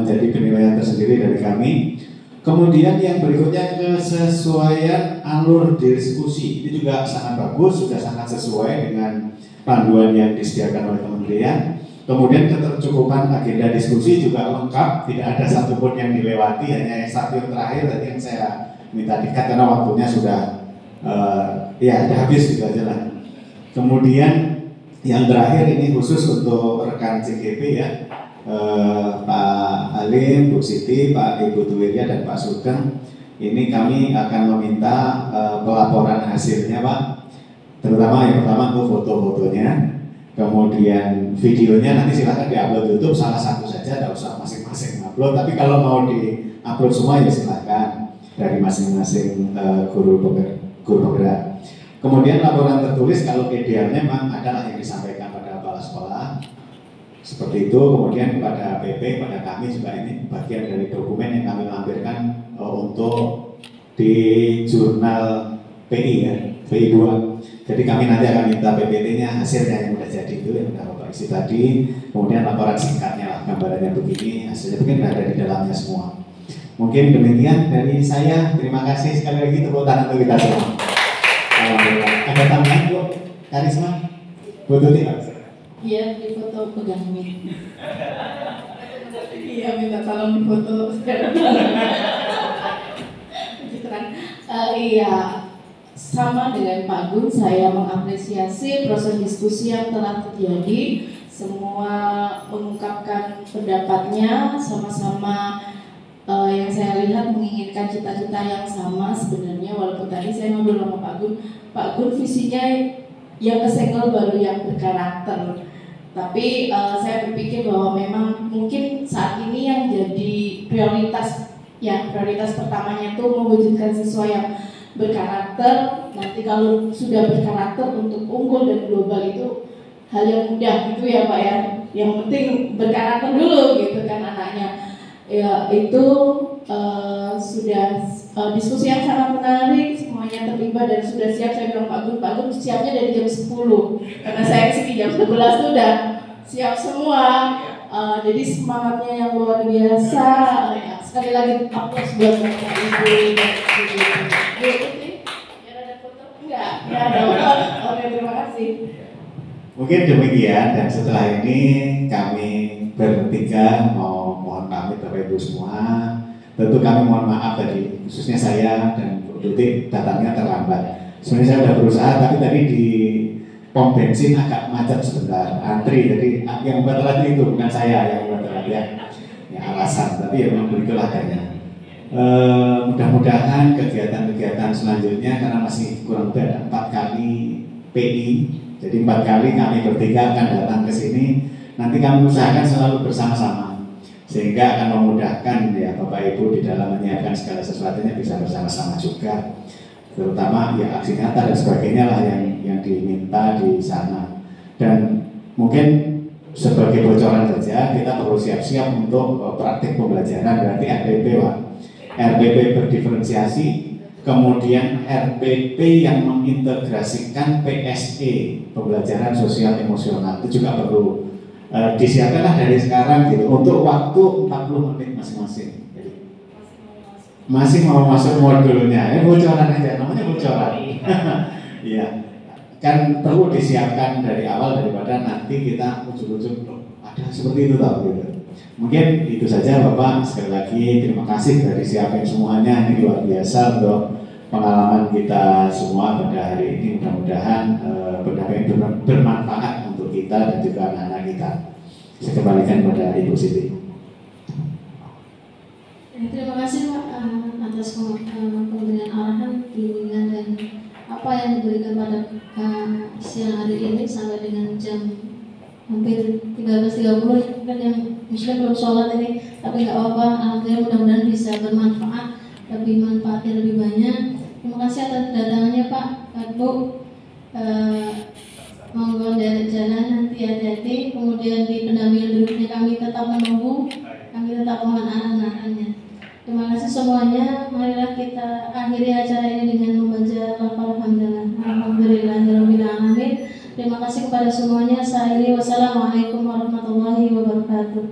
menjadi penilaian tersendiri dari kami. Kemudian yang berikutnya, kesesuaian alur diskusi. Ini juga sangat bagus, sudah sangat sesuai dengan panduan yang disediakan oleh kementerian. Kemudian ketercukupan agenda diskusi juga lengkap, tidak ada satupun yang dilewati, hanya yang satu yang terakhir tadi yang saya minta dikat karena waktunya sudah sudah habis gitu aja lah. Kemudian yang terakhir ini khusus untuk rekan CGP ya, Pak Alim, Bu Siti, Pak Ibu Tuwirya dan Pak Sugeng. Ini kami akan meminta pelaporan hasilnya Pak, terutama yang pertama untuk foto-fotonya. Kemudian videonya nanti silahkan diupload YouTube salah satu saja, tidak usah masing-masing upload. Tapi kalau mau diupload semua ya silahkan dari masing-masing guru penggerak. Kemudian laporan tertulis kalau idealnya memang adalah yang disampaikan pada kepala sekolah seperti itu. Kemudian kepada PP, pada kami juga ini bagian dari dokumen yang kami lampirkan untuk di jurnal PI ya, PI 2. Jadi kami nanti akan minta PPT-nya, hasilnya yang sudah jadi itu yang sudah Bapak isi tadi. Kemudian laporan singkatnya lah, gambarannya begini, hasilnya mungkin ada di dalamnya semua. Mungkin demikian dari saya. Terima kasih sekali lagi, tepuk tangan untuk kita semua. Ada tambahan Bu Karisma? Bu Tuti Pak? Iya, di foto pegang mic. Iya, minta tolong di foto sekarang. Iya, sama dengan Pak Gun, saya mengapresiasi proses diskusi yang telah terjadi. Semua mengungkapkan pendapatnya, sama-sama yang saya lihat menginginkan cita-cita yang sama sebenarnya. Walaupun tadi saya ngobrol sama Pak Gun visinya yang kesenggol baru yang berkarakter. Tapi saya berpikir bahwa memang mungkin saat ini yang jadi prioritas pertamanya itu mewujudkan siswa yang berkarakter. Nanti kalau sudah berkarakter untuk unggul dan global itu hal yang mudah gitu ya Pak ya. Yang penting berkarakter dulu gitu kan anaknya. Ya itu sudah diskusi yang sangat menarik, semuanya terlibat dan sudah siap. Saya bilang Pak Gun siapnya dari jam 10 karena saya kesini jam 11 itu udah siap semua. Jadi semangatnya yang luar biasa. Sekali lagi aplaus buat Bapak Ibu. Ada foto? Enggak ada foto. Oke, terima kasih. Mungkin demikian, dan setelah ini kami bertiga mohon pamit Bapak Ibu semua. Tentu kami mohon maaf tadi, khususnya saya dan Bu Tuti datangnya terlambat. Sebenarnya saya sudah berusaha, tapi tadi di pom bensin agak macet sebentar, antri. Jadi yang membuat telat itu bukan saya yang membuat telat ya alasan, tapi ya memang begitulah adanya. Mudah-mudahan kegiatan-kegiatan selanjutnya, karena masih kurang lebih ada 4 kali PI, jadi 4 kali kami bertiga akan datang ke sini. Nanti kami usahakan selalu bersama-sama, sehingga akan memudahkan ya Bapak Ibu di dalam menyiapkan segala sesuatunya bisa bersama-sama juga. Terutama ya aksi nyata dan sebagainya lah yang diminta di sana. Dan mungkin sebagai bocoran saja, kita perlu siap-siap untuk praktik pembelajaran, berarti RPP Pak. RPP berdiferensiasi kemudian RPP yang mengintegrasikan PSE, pembelajaran sosial emosional, itu juga perlu disiapkanlah dari sekarang gitu untuk waktu 40 menit masing-masing. Jadi, masih mau masuk modulnya, bocoran aja, namanya bocoran. Iya, kan perlu disiapkan dari awal daripada nanti kita ujuk-ujuk ada seperti itu tau gitu. Mungkin itu saja Bapak, sekali lagi terima kasih dari siapin semuanya, ini luar biasa untuk pengalaman kita semua pada hari ini. Mudah-mudahan benda yang bermanfaat untuk kita dan juga anak-anak kita. Saya kembalikan pada Ibu Siti. Terima kasih Pak atas pemberian arahan, bimbingan dan apa yang diberikan pada siang hari ini sampai dengan jam hampir 13.30 kan yang Muslim belum sholat ini, tapi nggak apa-apa. Alhamdulillah, mudah-mudahan bisa bermanfaat, lebih manfaatnya lebih banyak. Terima kasih atas datangannya Pak, Bu. Monggo dari jalan nanti hati-hati. Kemudian di pendampingan berikutnya kami tetap menunggu, kami tetap mohon arahan-arahannya. Terima kasih semuanya. Marilah kita akhiri acara ini dengan membaca Alhamdulillah. Alhamdulillahirabbil alamin. Terima kasih kepada semuanya. Wassalamualaikum warahmatullahi wabarakatuh.